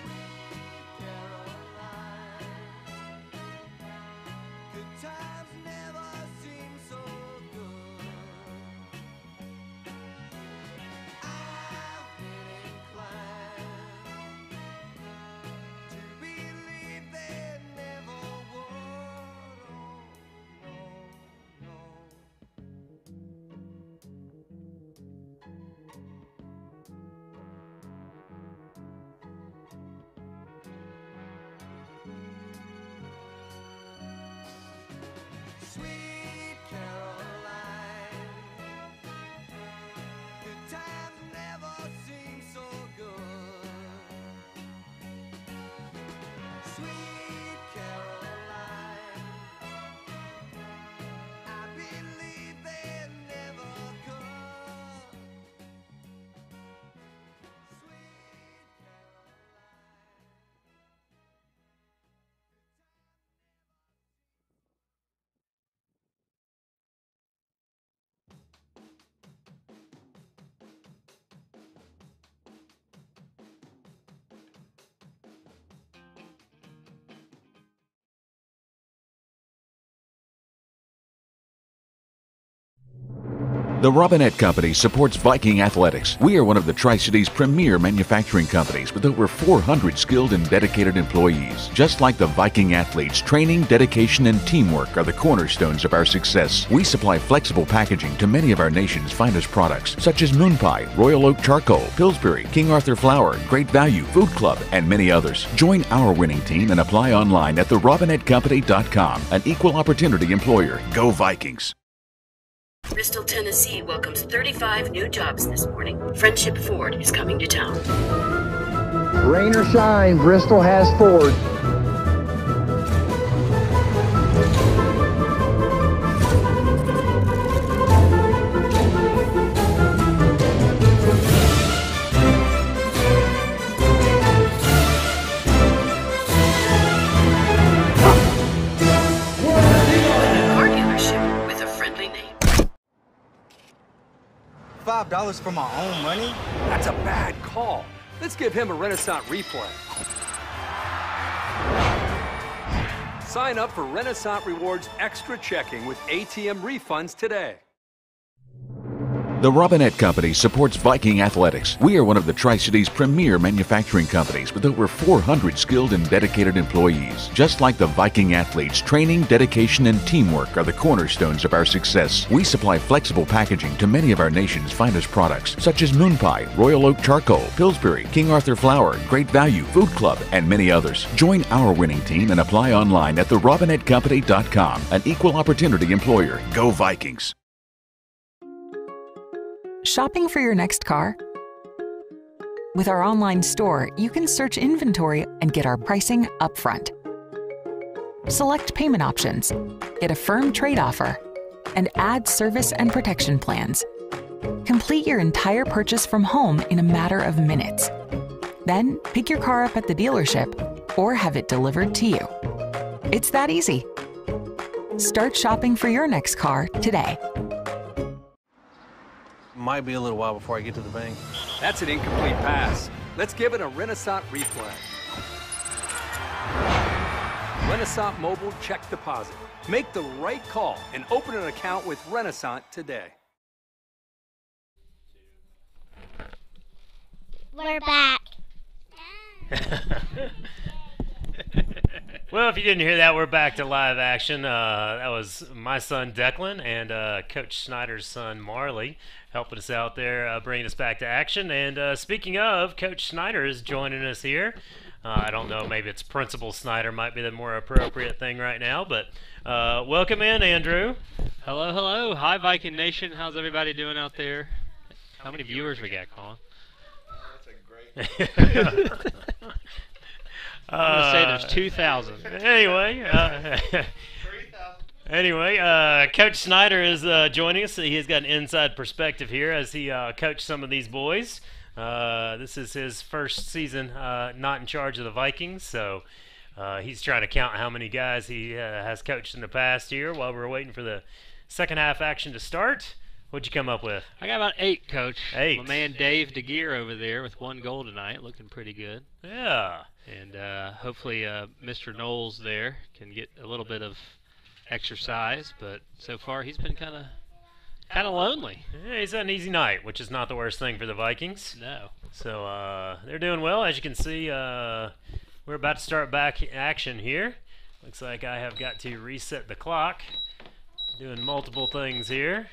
Sweet Caroline, good times never seem so good. I've been inclined to believe there never was. Oh, no, no. Sweet Caroline, good times never seem so good. Sweet Caroline, I believe they never could. Sweet Caroline. The Robinette Company supports Viking athletics. We are one of the Tri-Cities' premier manufacturing companies with over 400 skilled and dedicated employees. Just like the Viking athletes, training, dedication, and teamwork are the cornerstones of our success. We supply flexible packaging to many of our nation's finest products, such as Moon Pie, Royal Oak Charcoal, Pillsbury, King Arthur Flour, Great Value, Food Club, and many others. Join our winning team and apply online at therobinettecompany.com. An equal opportunity employer. Go Vikings! Bristol, Tennessee welcomes 35 new jobs this morning. Friendship Ford is coming to town. Rain or shine, Bristol has Ford. Car dealership with a friendly name. $5 for my own money? That's a bad call. Let's give him a Renaissance replay. Sign up for Renaissance Rewards Extra Checking with ATM refunds today. The Robinette Company supports Viking athletics. We are one of the Tri-Cities' premier manufacturing companies with over 400 skilled and dedicated employees. Just like the Viking athletes, training, dedication, and teamwork are the cornerstones of our success. We supply flexible packaging to many of our nation's finest products, such as Moon Pie, Royal Oak Charcoal, Pillsbury, King Arthur Flour, Great Value, Food Club, and many others. Join our winning team and apply online at therobinettecompany.com. An equal opportunity employer. Go Vikings! Shopping for your next car? With our online store, you can search inventory and get our pricing upfront. Select payment options, get a firm trade offer, and add service and protection plans. Complete your entire purchase from home in a matter of minutes. Then pick your car up at the dealership or have it delivered to you. It's that easy. Start shopping for your next car today. Might be a little while before I get to the bank. That's an incomplete pass. Let's give it a Renaissance replay. Renaissance Mobile Check Deposit. Make the right call and open an account with Renaissance today. We're back. Well, if you didn't hear that, we're back to live action. That was my son Declan and Coach Snyder's son Marley helping us out there, bringing us back to action. And speaking of, Coach Snyder is joining us here. I don't know, maybe it's Principal Snyder might be the more appropriate thing right now, but welcome in, Andrew. Hello, hello. Hi, Viking Nation. How's everybody doing out there? How many viewers we got, Colin? That's a great I'm going to say there's 2,000. Anyway, Coach Snyder is joining us. He has got an inside perspective here as he coached some of these boys. This is his first season not in charge of the Vikings, so he's trying to count how many guys he has coached in the past year while we're waiting for the second half action to start. What'd you come up with? I got about 8, Coach. 8. My man Dave DeGear over there with 1 goal tonight, looking pretty good. Yeah. And hopefully Mr. Knowles there can get a little bit of exercise, but so far he's been kind of lonely. Yeah, he's had an easy night, which is not the worst thing for the Vikings. No. So they're doing well. As you can see, we're about to start back action here. Looks like I have got to reset the clock. Doing multiple things here.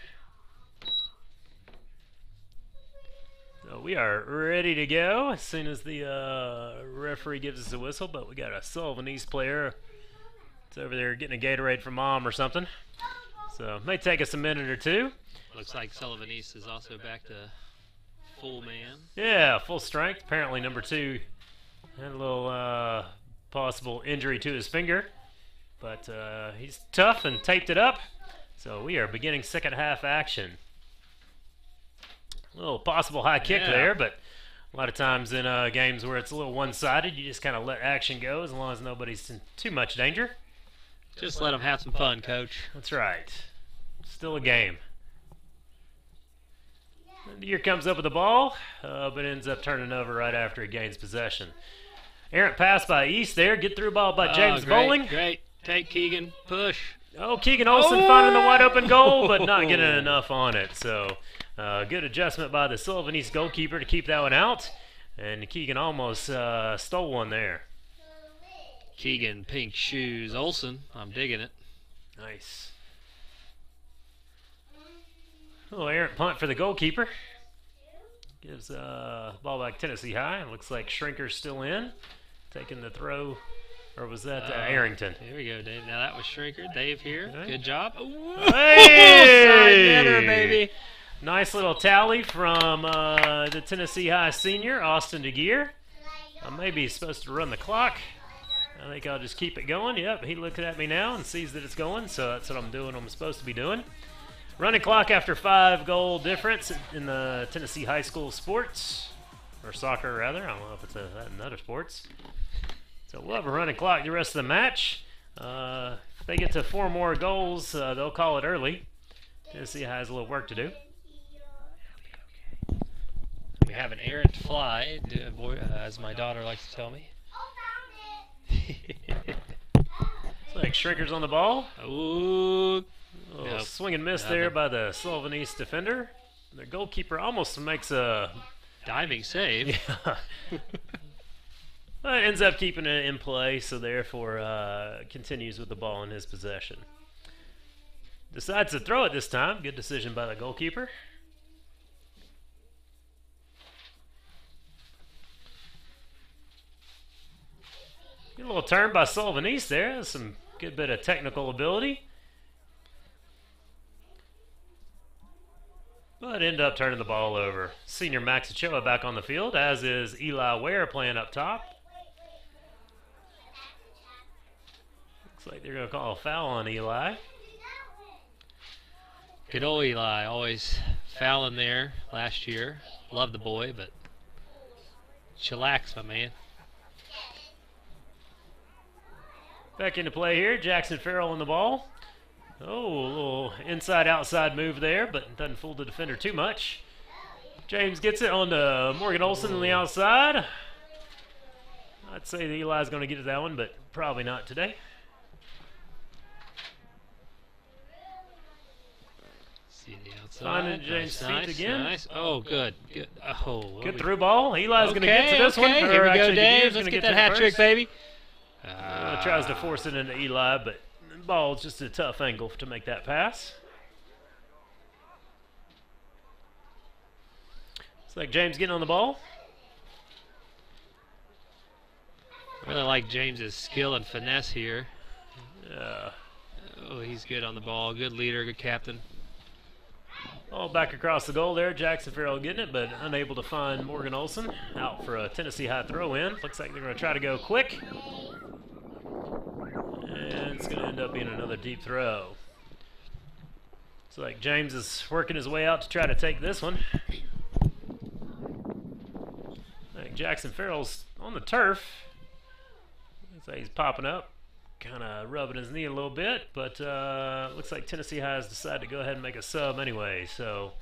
So we are ready to go as soon as the referee gives us a whistle, but we got a Sullivan East player. It's over there getting a Gatorade from Mom or something. So it may take us a minute or two. Looks like Sullivan East is also back to full man. Yeah, full strength. Apparently number 2 had a little possible injury to his finger, but he's tough and taped it up. So we are beginning second half action. A little possible high kick there, but a lot of times in games where it's a little one-sided, you just kind of let action go as long as nobody's in too much danger. Just let them have some fun, Coach. That's right. Still a game. And here comes up with the ball, but ends up turning over right after he gains possession. Errant pass by East there. Get through ball by James Bowling. Great. Take Keegan. Push. Oh, Keegan Olsen finding the wide open goal, but not getting enough on it. So good adjustment by the Sullivan East goalkeeper to keep that one out. And Keegan almost stole one there. Keegan, pink shoes. Olsen, I'm digging it. Nice. Oh, errant punt for the goalkeeper. Gives ball back Tennessee High. Looks like Shrinker's still in. Taking the throw. Or was that Arrington? Here we go, Dave. Now that was Shrinker. Dave here. Okay. Good job. Hey! Side netter, baby. Nice little tally from the Tennessee High senior, Austin DeGear. I may be supposed to run the clock. I think I'll just keep it going. Yep, he looks at me now and sees that it's going, so that's what I'm doing. I'm supposed to be doing. Running clock after 5-goal difference in the Tennessee high school sports, or soccer rather. I don't know if it's in other sports. So we'll have a running clock the rest of the match. If they get to 4 more goals, they'll call it early. Tennessee has a little work to do. We have an errant fly, as my daughter likes to tell me. It's like Shrinker's on the ball. Ooh. Nope. Swing and miss there by the Sullivan East defender. The goalkeeper almost makes a diving save. Yeah. But ends up keeping it in play, so therefore continues with the ball in his possession. Decides to throw it this time. Good decision by the goalkeeper. Good little turn by Sullivan East there. Some good bit of technical ability. But end up turning the ball over. Senior Max Ochoa back on the field, as is Eli Ware playing up top. Looks like they're going to call a foul on Eli. Good old Eli, always fouling there last year. Love the boy, but chillax, my man. Back into play here. Jackson Farrell on the ball. Oh, a little inside-outside move there, but doesn't fool the defender too much. James gets it on to Morgan Olson on the outside. I'd say that Eli's going to get to that one, but probably not today. See the outside. Finding James' feet again. Nice. Oh, good. Good. Oh, good through ball. Eli's going to get to this one. Here we go, Dave. Let's get that hat trick, baby. Tries to force it into Eli, but the ball's just a tough angle to make that pass. It's like James getting on the ball. I really like James's skill and finesse here. Yeah. Oh, he's good on the ball. Good leader, good captain. All back across the goal there. Jackson Farrell getting it, but unable to find Morgan Olson. Out for a Tennessee High throw-in. Looks like they're going to try to go quick. And it's going to end up being another deep throw. It's like James is working his way out to try to take this one. Like Jackson Farrell's on the turf. Looks like he's popping up. Kind of rubbing his knee a little bit, but looks like Tennessee High has decided to go ahead and make a sub anyway. So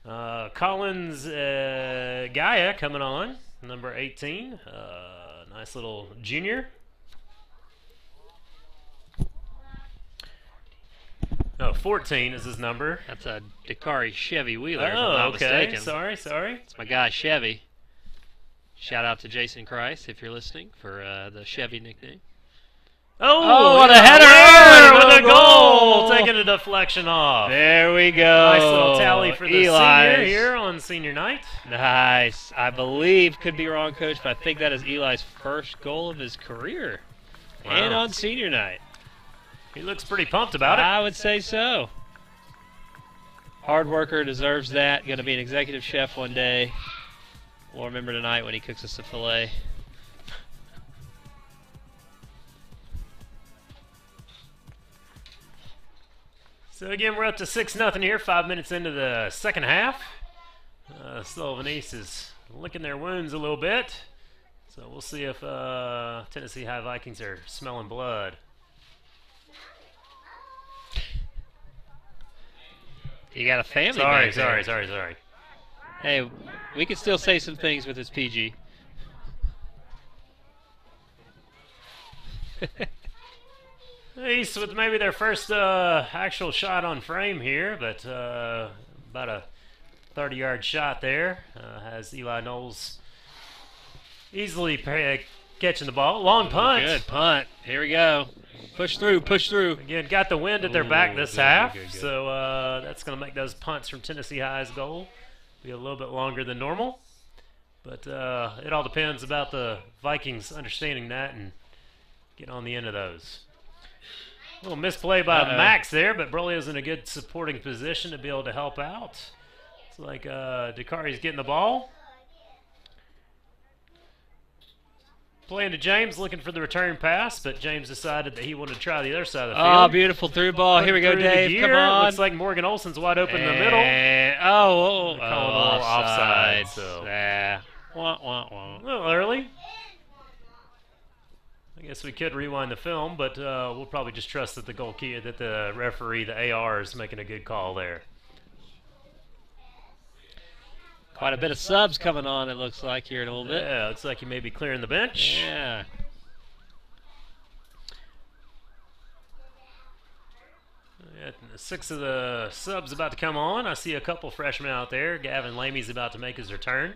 Collins Gaia coming on, number 18. Nice little junior. No, 14 is his number. That's a Dakari Chevy Wheeler, if I'm Oh, not okay. mistaken. Sorry. It's my guy, Chevy. Shout out to Jason Christ, if you're listening, for the Chevy nickname. Oh, what a header! With a goal! Taking a deflection off. There we go. Nice little tally for the senior here on senior night. Nice. I believe, could be wrong, Coach, but I think that is Eli's first goal of his career. Wow. And on senior night. He looks pretty pumped about it. I would say so. Hard worker, deserves that. Going to be an executive chef one day. We'll remember tonight when he cooks us a filet. So again, we're up to 6-0 here, 5 minutes into the second half. Sullivan East is licking their wounds a little bit. So we'll see if Tennessee High Vikings are smelling blood. You got a family Sorry. back there. Hey, we can still say some things with this PG. East with maybe their first actual shot on frame here, but about a 30-yard shot there. Has Eli Knowles easily catching the ball. Long punt. Good punt. Here we go. Push through. Again, got the wind at their back this half, so that's going to make those punts from Tennessee High's goal be a little bit longer than normal. But it all depends about the Vikings understanding that and getting on the end of those. A little misplay by Max there, but Brolio's in a good supporting position to be able to help out. It's like Dakari's getting the ball. Playing to James, looking for the return pass, but James decided that he wanted to try the other side of the field. Oh, beautiful through ball. Here we go, Dave. Come on. Looks like Morgan Olson's wide open in the middle. Offside. So. Wah. A little early. I guess we could rewind the film, but we'll probably just trust that the referee, the AR, is making a good call there. Quite a bit of subs coming on, it looks like, here in a little bit. Yeah, looks like he may be clearing the bench. Yeah. Six of the subs about to come on. I see a couple freshmen out there. Gavin Lamey's about to make his return.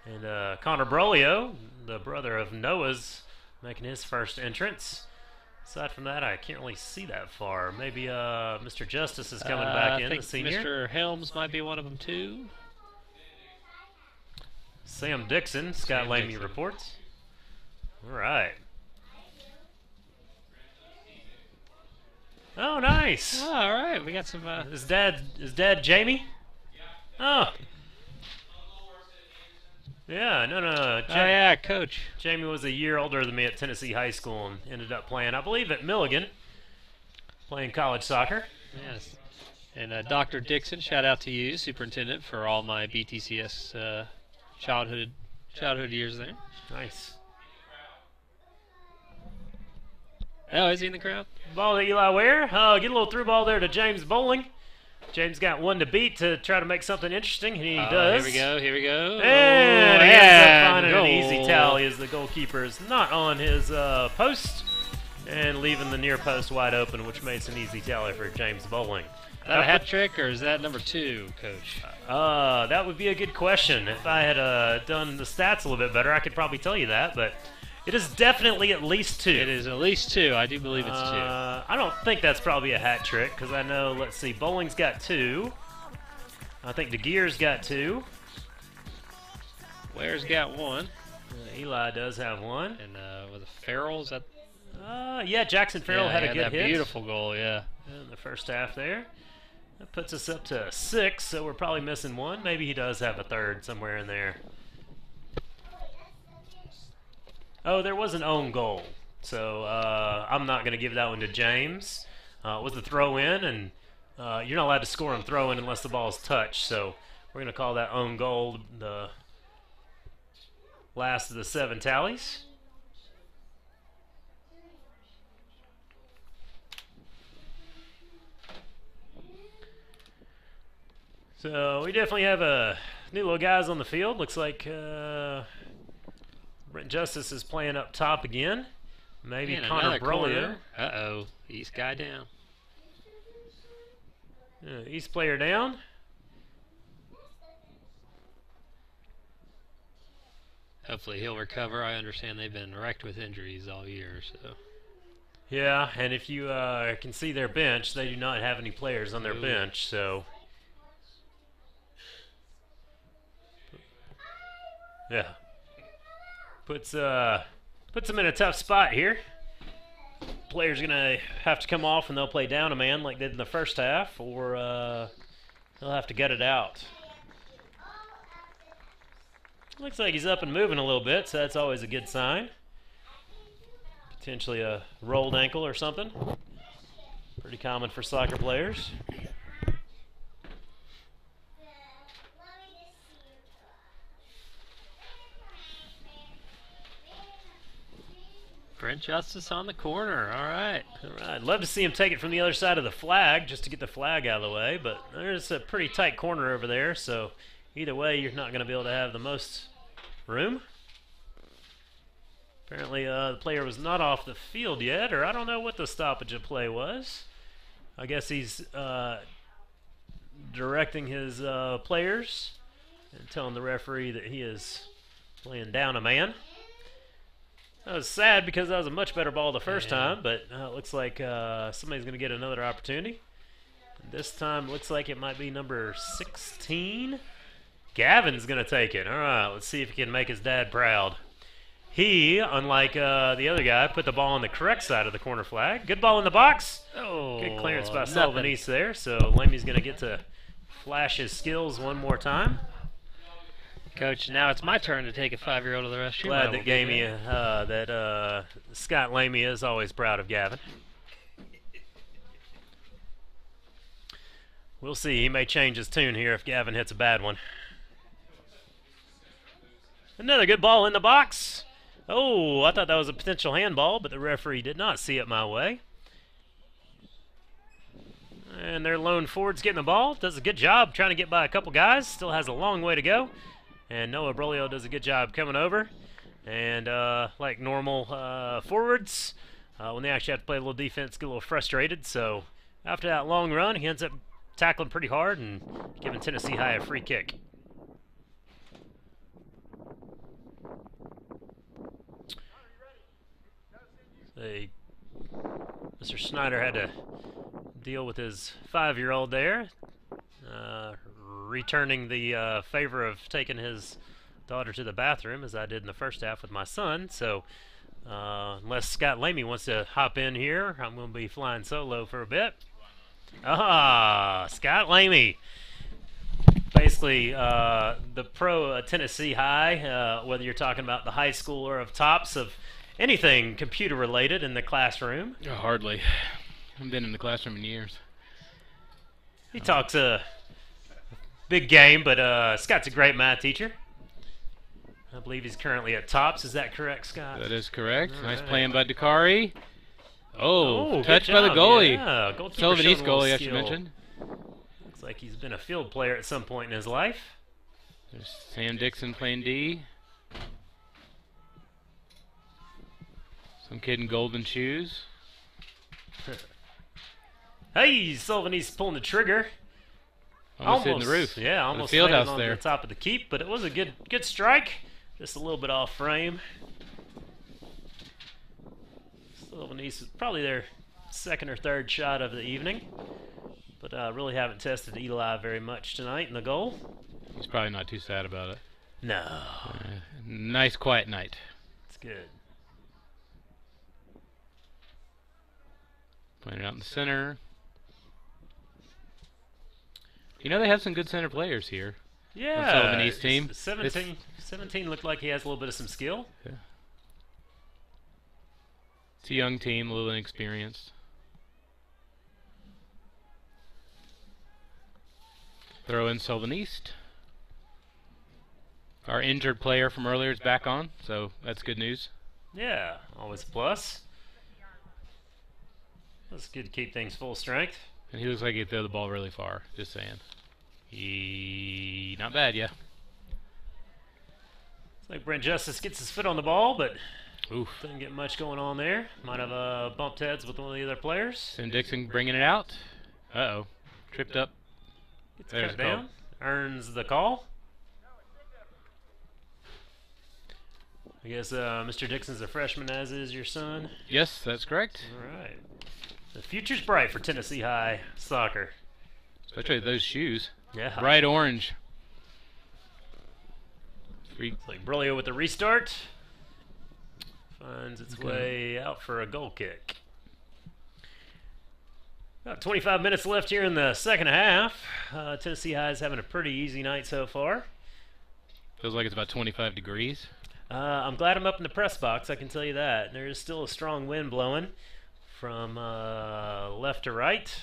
And Connor Brolio, the brother of Noah's, making his first entrance. Aside from that, I can't really see that far. Maybe Mr. Justice is coming back in, the senior. Mr. Helms might be one of them, too. Sam Dixon, Scott Lamey reports. All right. Oh, nice. Oh, all right, we got some. Is dad Jamie? Oh. Yeah, no. yeah, Coach. Jamie was a year older than me at Tennessee High School and ended up playing, I believe, at Milligan, playing college soccer. Yes. And Dr. Dixon, shout out to you, Superintendent, for all my BTCS childhood years there. Nice. Oh, is he in the crowd? Ball to Eli Ware. Get a little through ball there to James Bowling. James got one to beat to try to make something interesting, and he does. Here we go. And he ends up finding an easy tally as the goalkeeper is not on his post and leaving the near post wide open, which makes an easy tally for James Bowling. Is that a hat trick, or is that number 2, Coach? That would be a good question. If I had done the stats a little bit better, I could probably tell you that, but it is definitely at least 2. It is at least 2. I do believe it's 2. I don't think that's probably a hat trick, because I know, let's see, Bowling's got 2. I think DeGear's got 2. Ware's got 1. Eli does have 1. And was it Farrell's that? Yeah, Jackson Farrell had a good that hit. Beautiful goal, yeah. In the first half there. That puts us up to 6, so we're probably missing 1. Maybe he does have a third somewhere in there. Oh, there was an own goal. So I'm not going to give that one to James. It was a throw-in, and you're not allowed to score on throw-in unless the ball is touched. So we're going to call that own goal the last of the 7 tallies. So we definitely have new little guys on the field. Looks like Brent Justice is playing up top again. Maybe Connor Brolio. Uh-oh. East guy down. East player down. Hopefully he'll recover. I understand they've been wrecked with injuries all year, so. Yeah, and if you can see their bench, they do not have any players on their bench, so. Yeah. Puts them in a tough spot here. Players going to have to come off and they'll play down a man like they did in the first half, or they'll have to gut it out. Looks like he's up and moving a little bit, so that's always a good sign. Potentially a rolled ankle or something. Pretty common for soccer players. Brent Justice on the corner. All right. I'd love to see him take it from the other side of the flag just to get the flag out of the way, but there's a pretty tight corner over there, so either way you're not going to be able to have the most room. Apparently the player was not off the field yet, or I don't know what the stoppage of play was. I guess he's directing his players and telling the referee that he is playing down a man. That was sad because that was a much better ball the first time, but it looks like somebody's going to get another opportunity. And this time it looks like it might be number 16. Gavin's going to take it. All right, let's see if he can make his dad proud. He, unlike the other guy, put the ball on the correct side of the corner flag. Good ball in the box. Oh, good clearance by Sullivan East there. So Lamey's going to get to flash his skills one more time. Coach, now it's my turn to take a 5-year-old to the rescue. Glad that Scott Lamey is always proud of Gavin. We'll see. He may change his tune here if Gavin hits a bad one. Another good ball in the box. Oh, I thought that was a potential handball, but the referee did not see it my way. And their lone forward's getting the ball. Does a good job trying to get by a couple guys. Still has a long way to go. And Noah Brolio does a good job coming over. And like normal forwards, when they actually have to play a little defense, get a little frustrated. So after that long run, he ends up tackling pretty hard and giving Tennessee High a free kick. Mr. Snyder had to deal with his 5-year-old there, returning the favor of taking his daughter to the bathroom, as I did in the first half with my son. So unless Scott Lamey wants to hop in here, I'm going to be flying solo for a bit. Scott Lamey. Basically, the pro Tennessee High, whether you're talking about the high school or of tops of anything computer related in the classroom. Hardly. I haven't been in the classroom in years. He talks a big game, but Scott's a great math teacher. I believe he's currently at tops. Is that correct, Scott? That is correct. All nice right. playing by Dakari. Oh, good touched by the job, goalie. Yeah, goalkeeper Sullivan showing East a little goalie, I should skill. mention. Looks like he's been a field player at some point in his life. There's Sam Dixon playing D. Some kid in golden shoes. Hey, Sullivan East pulling the trigger. Almost hitting the roof. Yeah, Of almost the field landed house on there. the top of the keep, but it was a good strike. Just a little bit off frame. Sullivan East is probably their second or third shot of the evening, but really haven't tested Eli very much tonight in the goal. He's probably not too sad about it. No. Nice quiet night. It's good. Playing it out in the center. You know they have some good center players here. Yeah. The Sullivan East team. 17 looked like he has a little bit of some skill. Yeah. It's a young team, a little inexperienced. Throw in Sullivan East. Our injured player from earlier is back on, so that's good news. Yeah, always a plus. That's good to keep things full strength. And he looks like he can throw the ball really far, just saying. Not bad, yeah. It's like Brent Justice gets his foot on the ball, but Oof. didn't get much going on there. Might have bumped heads with one of the other players. Sam Dixon bringing it out. Uh-oh. Tripped up. Gets There's cut a call. down. Earns the call. I guess Mr. Dixon's a freshman, as is your son. Yes, that's correct. All right. The future's bright for Tennessee High soccer. Especially those shoes. Yeah. Bright orange. It's like Brolio with the restart. Finds its way out for a goal kick. About 25 minutes left here in the second half. Tennessee High is having a pretty easy night so far. Feels like it's about 25 degrees. I'm glad I'm up in the press box, I can tell you that. There is still a strong wind blowing from left to right.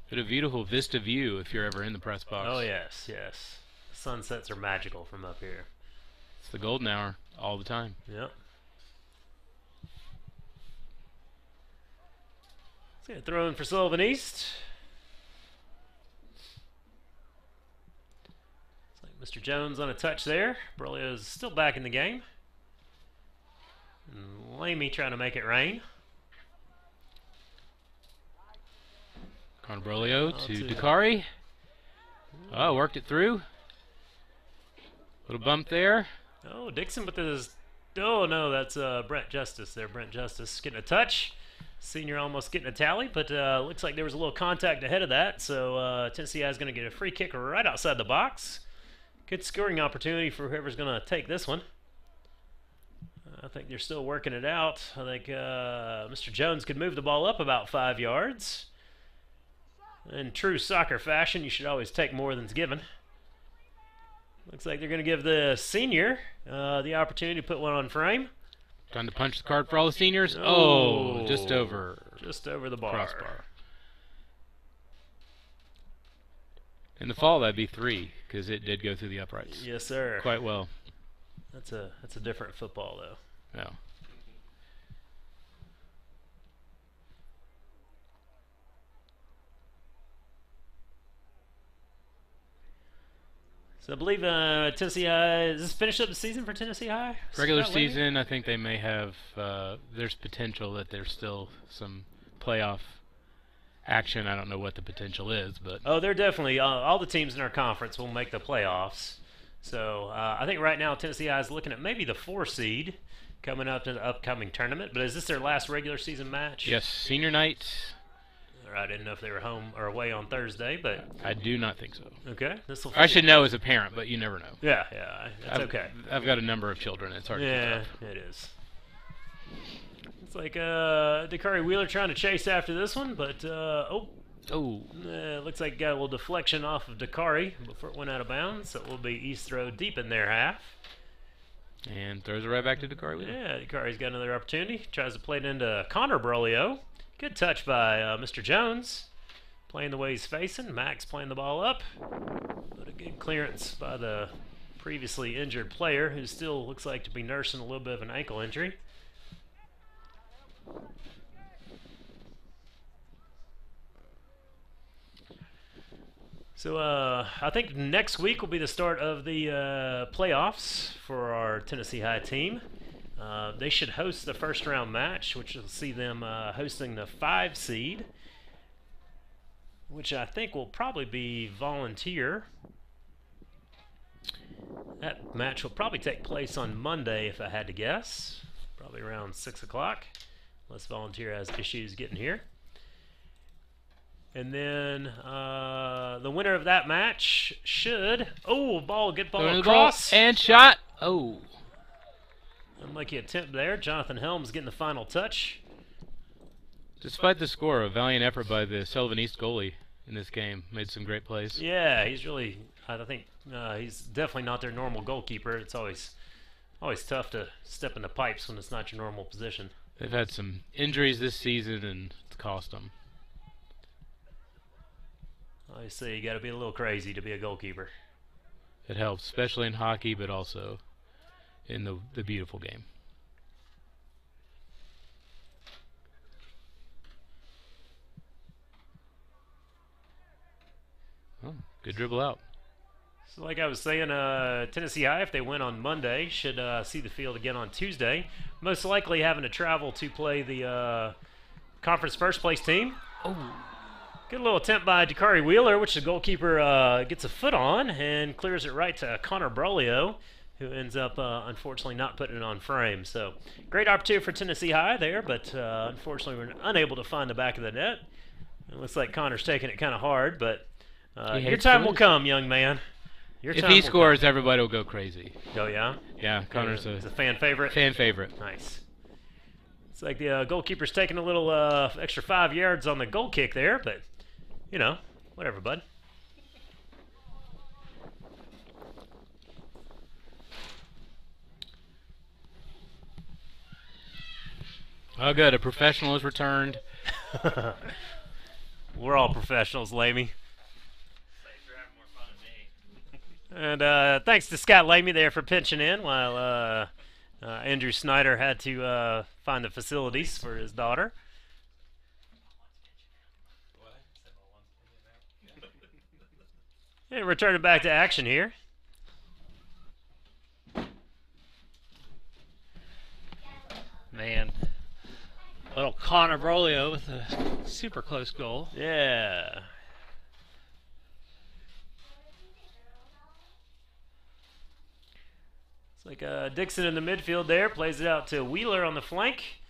But a beautiful vista view if you're ever in the press box. Oh, yes, yes. Sunsets are magical from up here. It's the golden hour all the time. Yep. Let's get a throw in for Sullivan East. Mr. Jones on a touch there. Brolio's still back in the game. And Lamy trying to make it rain. Connor Brolio to Dakari. Oh, worked it through. Little bump there. Oh, Dixon with his... Oh, no, that's Brent Justice there. Brent Justice getting a touch. Senior almost getting a tally, but looks like there was a little contact ahead of that. So Tennessee is going to get a free kick right outside the box. Good scoring opportunity for whoever's going to take this one. I think they're still working it out. I think Mr. Jones could move the ball up about 5 yards. In true soccer fashion, you should always take more than's given. Looks like they're going to give the senior the opportunity to put one on frame. Trying to punch the card for all the seniors. Oh, just over. Just over the bar. Crossbar. In the fall, that'd be 3, because it did go through the uprights. Yes, sir. Quite well. That's a different football, though. Yeah. So I believe Tennessee High, is this finished up the season for Tennessee High? Regular season, I think they may have, there's potential that there's still some playoff action. I don't know what the potential is, but... Oh, they're definitely, all the teams in our conference will make the playoffs. So I think right now Tennessee High is looking at maybe the 4 seed coming up to the upcoming tournament. But is this their last regular season match? Yes, senior night. I didn't know if they were home or away on Thursday, but... I do not think so. Okay. I should know as a parent, but you never know. Yeah, that's okay. I've got a number of children. It's hard to keep up. It is. It's like Dakari Wheeler trying to chase after this one, but looks like got a little deflection off of Dakari before it went out of bounds, so it will be East throw deep in their half. And throws it right back to Dakari Wheeler. Yeah, Dakari's got another opportunity. Tries to play it into Connor Brolio. Good touch by Mr. Jones. Playing the way he's facing. Max playing the ball up. But a good clearance by the previously injured player who still looks like to be nursing a little bit of an ankle injury. So I think next week will be the start of the playoffs for our Tennessee High team. They should host the first round match, which will see them hosting the 5 seed, which I think will probably be Volunteer. That match will probably take place on Monday, if I had to guess. Probably around 6 o'clock, unless Volunteer has issues getting here. And then the winner of that match should... Oh, get ball across. And shot. Oh. Unlucky attempt there. Jonathan Helms getting the final touch. Despite the score, a valiant effort by the Sullivan East goalie in this game. Made some great plays. Yeah, he's really... I think he's definitely not their normal goalkeeper. It's always tough to step in the pipes when it's not your normal position. They've had some injuries this season, and it's cost them. I say you got to be a little crazy to be a goalkeeper. It helps, especially in hockey, but also in the beautiful game. Oh, good dribble out. So like I was saying, Tennessee High, if they win on Monday, should see the field again on Tuesday. Most likely having to travel to play the conference first place team. Oh. Good little attempt by Dakari Wheeler, which the goalkeeper gets a foot on and clears it right to Connor Brolio, who ends up, unfortunately, not putting it on frame. So, great opportunity for Tennessee High there, but unfortunately, we're unable to find the back of the net. It looks like Connor's taking it kind of hard, but your time will come, young man. If he scores, everybody will go crazy. Oh, yeah? Yeah, Connor's a fan favorite? Fan favorite. Nice. It's like the goalkeeper's taking a little extra 5 yards on the goal kick there, but... You know, whatever, bud. Oh, good. A professional has returned. We're all professionals, Lamy. And thanks to Scott Lamy there for pitching in while Andrew Snyder had to find the facilities for his daughter. And returning back to action here. Man. Little Connor Brolio with a super close goal. Yeah. It's like Dixon in the midfield there. Plays it out to Wheeler on the flank.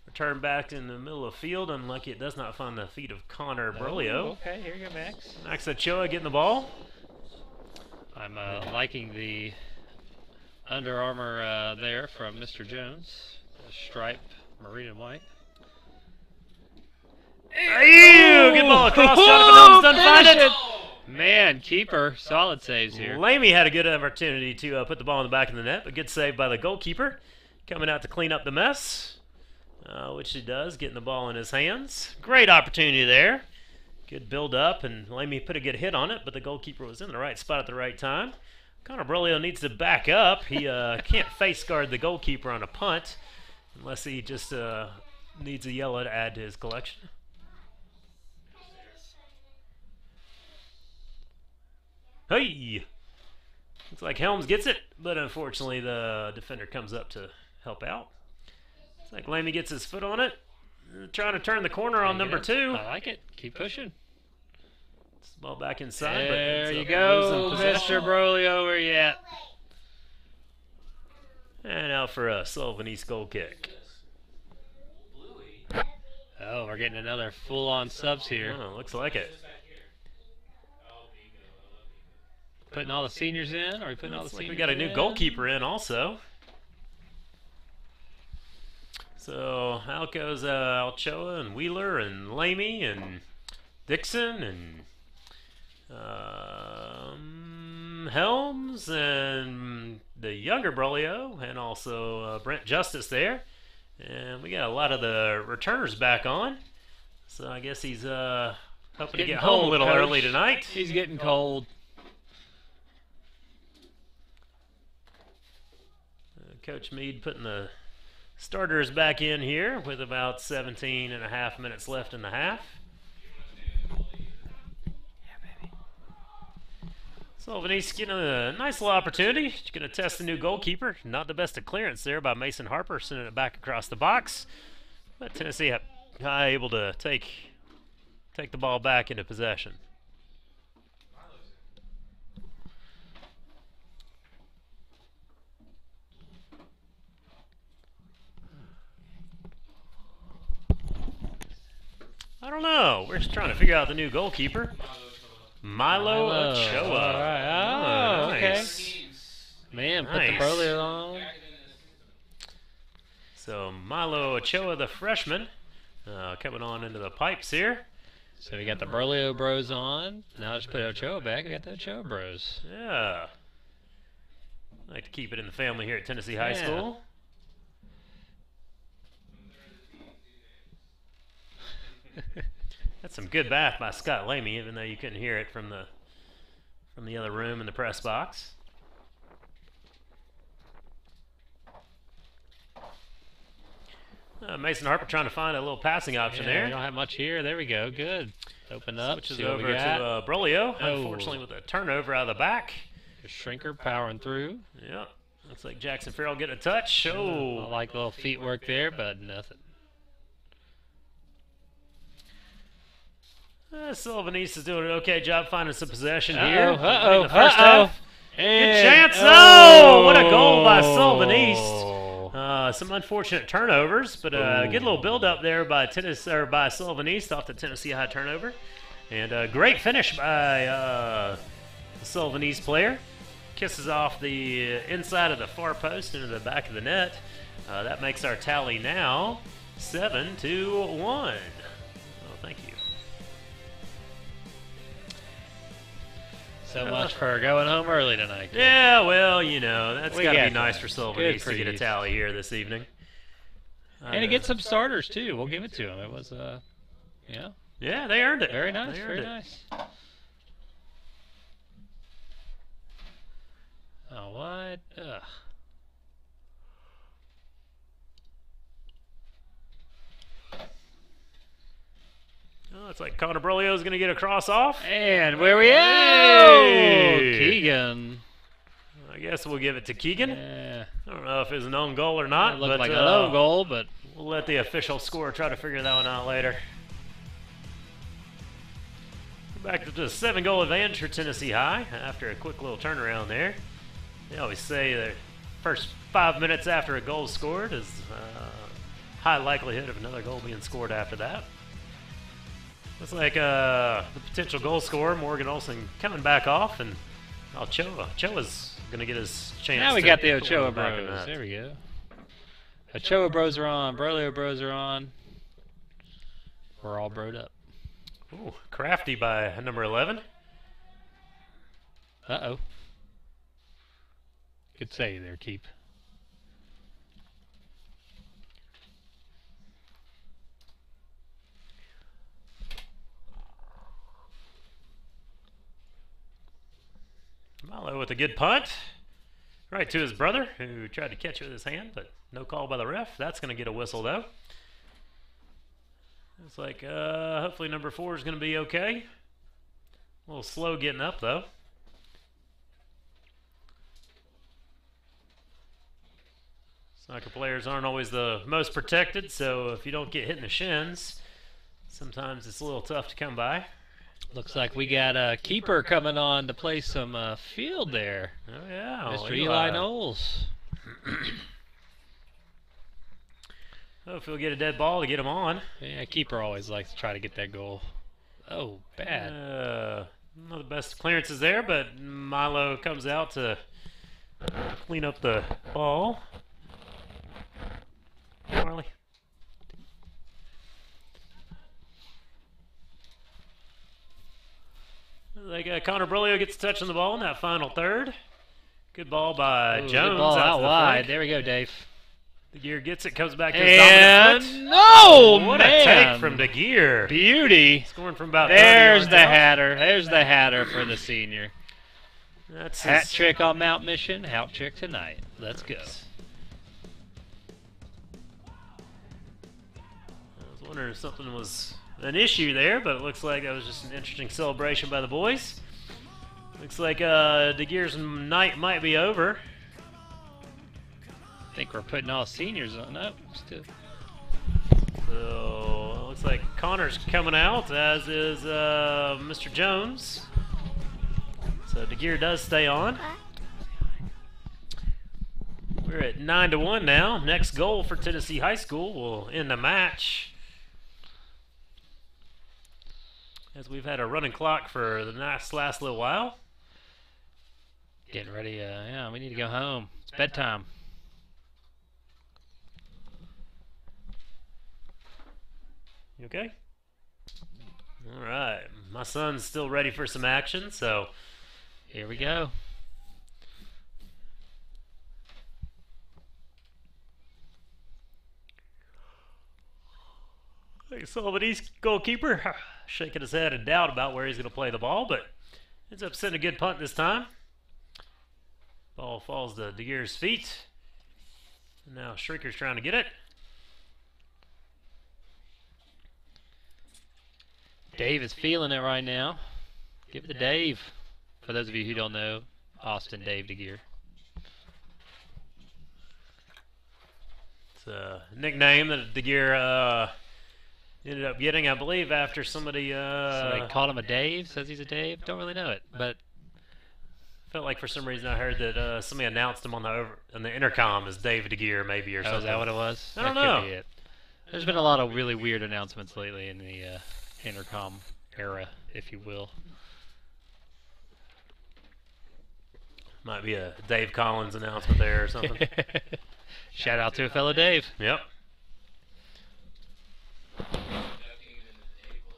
Return back in the middle of the field. Unlucky it does not find the feet of Connor Brolio. Okay, here you go, Max. Max Ochoa getting the ball. I'm liking the Under Armour there from Mr. Jones. The stripe, maroon and white. Ew! Good ball across. Jonathan Helms doesn't find it. Man, keeper. Solid saves here. Lamy had a good opportunity to put the ball in the back of the net. A good save by the goalkeeper. Coming out to clean up the mess. Which he does, getting the ball in his hands. Great opportunity there. Good build up, and Lamy put a good hit on it, but the goalkeeper was in the right spot at the right time. Connor Brolio needs to back up. He can't face guard the goalkeeper on a punt unless he just needs a yellow to add to his collection. Hey! Looks like Helms gets it, but unfortunately the defender comes up to help out. It's like Lamy gets his foot on it. Trying to turn the corner on number 2. I like it. Keep pushing. It's the ball back inside. There you go, Mr. Brolio. Where you at? And out for a Sullivan East goal kick. Oh, we're getting another full-on subs here. Oh, looks like it. Putting all the seniors in? Or are we putting all the seniors in? We got a new goalkeeper in also. So out goes Ochoa and Wheeler and Lamy and Dixon and Helms and the younger Brolio and also Brent Justice there. And we got a lot of the returners back on. So I guess he's hoping to get home a little early tonight. He's getting cold. Coach Meade putting the starters back in here with about 17 and a half minutes left in the half. Sullivan's getting a nice little opportunity. He's going to test the new goalkeeper. Not the best of clearance there by Mason Harper, sending it back across the box. But Tennessee able to take the ball back into possession. I don't know. We're just trying to figure out the new goalkeeper. Milo Ochoa. All right. Oh, nice. okay. Man, put Nice. the Broly on. So Milo Ochoa, the freshman, coming on into the pipes here. So we got the Burley Bros on. Now just put Ochoa back. We got the Ochoa Bros. Yeah. Like to keep it in the family here at Tennessee High Yeah. School. That's some good bath by Scott Lamy, even though you couldn't hear it from the other room in the press box. Mason Harper trying to find a little passing option Yeah, there. we don't have much here. There we go. Good. Open up. Switches see what over we to got. Brolio, Oh. unfortunately with a turnover out of the back. The Shrinker powering through. Yeah, looks like Jackson Farrell getting a touch. Oh, I like a little feet work there, but nothing. Sullivan East is doing an okay job finding some possession Uh-oh, here. uh-oh, In the first uh-oh. half. Good And- chance. Oh, what a goal by Sullivan East. Some unfortunate turnovers, but a good little build-up there by by Sullivan East off the Tennessee High turnover. And a great finish by the Sullivan East player. Kisses off the inside of the far post into the back of the net. That makes our tally now 7-1. Well, thank you. So much for going home early tonight. Yeah, well, you know, that's We got to got be nice that. for Sullivan Good East for to get a you. tally here this evening. And to get some starters, too. We'll give it to them. It was, yeah. Yeah, they earned it. Very nice, They earned very it. nice. Oh, what? Ugh. Oh, it's like Connor Brolio's going to get a cross off. And where we at? Hey! Keegan. I guess we'll give it to Keegan. Yeah. I don't know if it was an own goal or not. It looked but, like a low goal, but we'll let the official score try to figure that one out later. Back to the 7-goal advantage for Tennessee High after a quick little turnaround there. They always say the first 5 minutes after a goal is scored is high likelihood of another goal being scored after that. Looks like the potential goal scorer, Morgan Olsen, coming back off, and Ochoa's going to get his chance. now we to got the put one Ochoa in back of Bros. net. There we go. Ochoa Bros are on. Burley Bros are on. We're all broed up. Ooh, crafty by number 11. Uh-oh. Good save there, Keep. Milo with a good punt. Right to his brother, who tried to catch it with his hand, but no call by the ref. That's going to get a whistle, though. It's like, hopefully number 4 is going to be okay. A little slow getting up, though. Soccer players aren't always the most protected, so if you don't get hit in the shins, sometimes it's a little tough to come by. Looks like we got a keeper coming on to play some field there. Oh, yeah. Mr. Eli Knowles. Hopefully we'll get a dead ball to get him on. Yeah, keeper always likes to try to get that goal. Oh, bad. Not the best clearances there, but Milo comes out to clean up the ball. Marley. Like Connor Brolio gets a touch on the ball in that final third. Good ball by Ooh, Jones good ball out to the wide. flank. There we go, Dave. De Geer gets it, comes back to his And dominant foot. no, What man. a take from De Geer. Beauty. Scoring from about There's 30 the yards out. hatter. There's the hatter for the senior. That's Hat his- trick on Mount Mission. Hat trick tonight. Let's go. I was wondering if something was an issue there, but it looks like that was just an interesting celebration by the boys. Looks like DeGear's night might be over. I think we're putting all seniors on. Nope, still. So looks like Connor's coming out, as is Mr. Jones. So DeGear does stay on. We're at 9-1 now. Next goal for Tennessee High School will end the match, as we've had a running clock for the last little while. Getting ready. Yeah, we need to go home. It's bedtime. You okay? All right. My son's still ready for some action, so here we go. Sullivan East goalkeeper shaking his head in doubt about where he's going to play the ball, but ends up sending a good punt this time. Ball falls to DeGear's feet. And now Shrinker's trying to get it. Dave is feeling it right now. Give it to Dave. For those of you who don't know, Austin Dave DeGear. It's a nickname that DeGear ended up getting, I believe, after somebody called him a Dave, says he's a Dave. Don't really know it, but felt like for some reason I heard that somebody announced him on the intercom as Dave DeGear, maybe, or something. Is that what it was? I don't know. Could be it. There's been a lot of really weird announcements lately in the intercom era, if you will. Might be a Dave Collins announcement there or something. Shout out to a fellow Dave. Yep.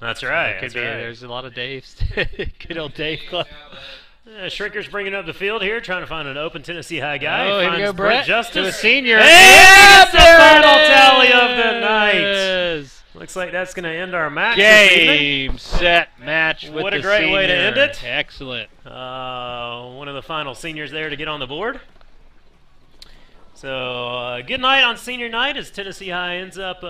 That's right. Could That's be. right. There's a lot of Daves. Good old Dave Club. Shrinker's bringing up the field here, trying to find an open Tennessee High guy. Oh, here we go, Brett. Justice. To the senior. And that's the final tally of the night. Looks like that's going to end our match. Game, set, match. What a great way to end it. Excellent. One of the final seniors there to get on the board. So good night on senior night, as Tennessee High ends up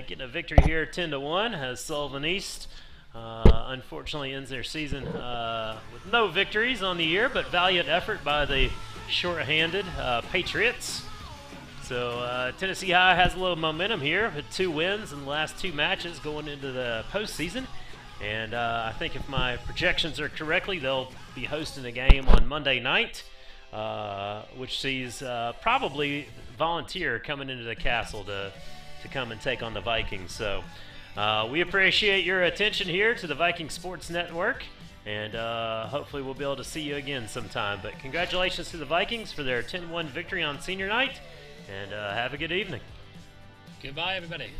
getting a victory here, 10-1, as Sullivan East unfortunately ends their season with no victories on the year, but valiant effort by the short-handed Patriots. So Tennessee High has a little momentum here with 2 wins in the last 2 matches going into the postseason. And I think if my projections are correctly, they'll be hosting a game on Monday night, which sees probably Volunteer coming into the Castle to come and take on the Vikings. So we appreciate your attention here to the Viking Sports Network, and hopefully we'll be able to see you again sometime. But congratulations to the Vikings for their 10-1 victory on senior night, and have a good evening. Goodbye, everybody.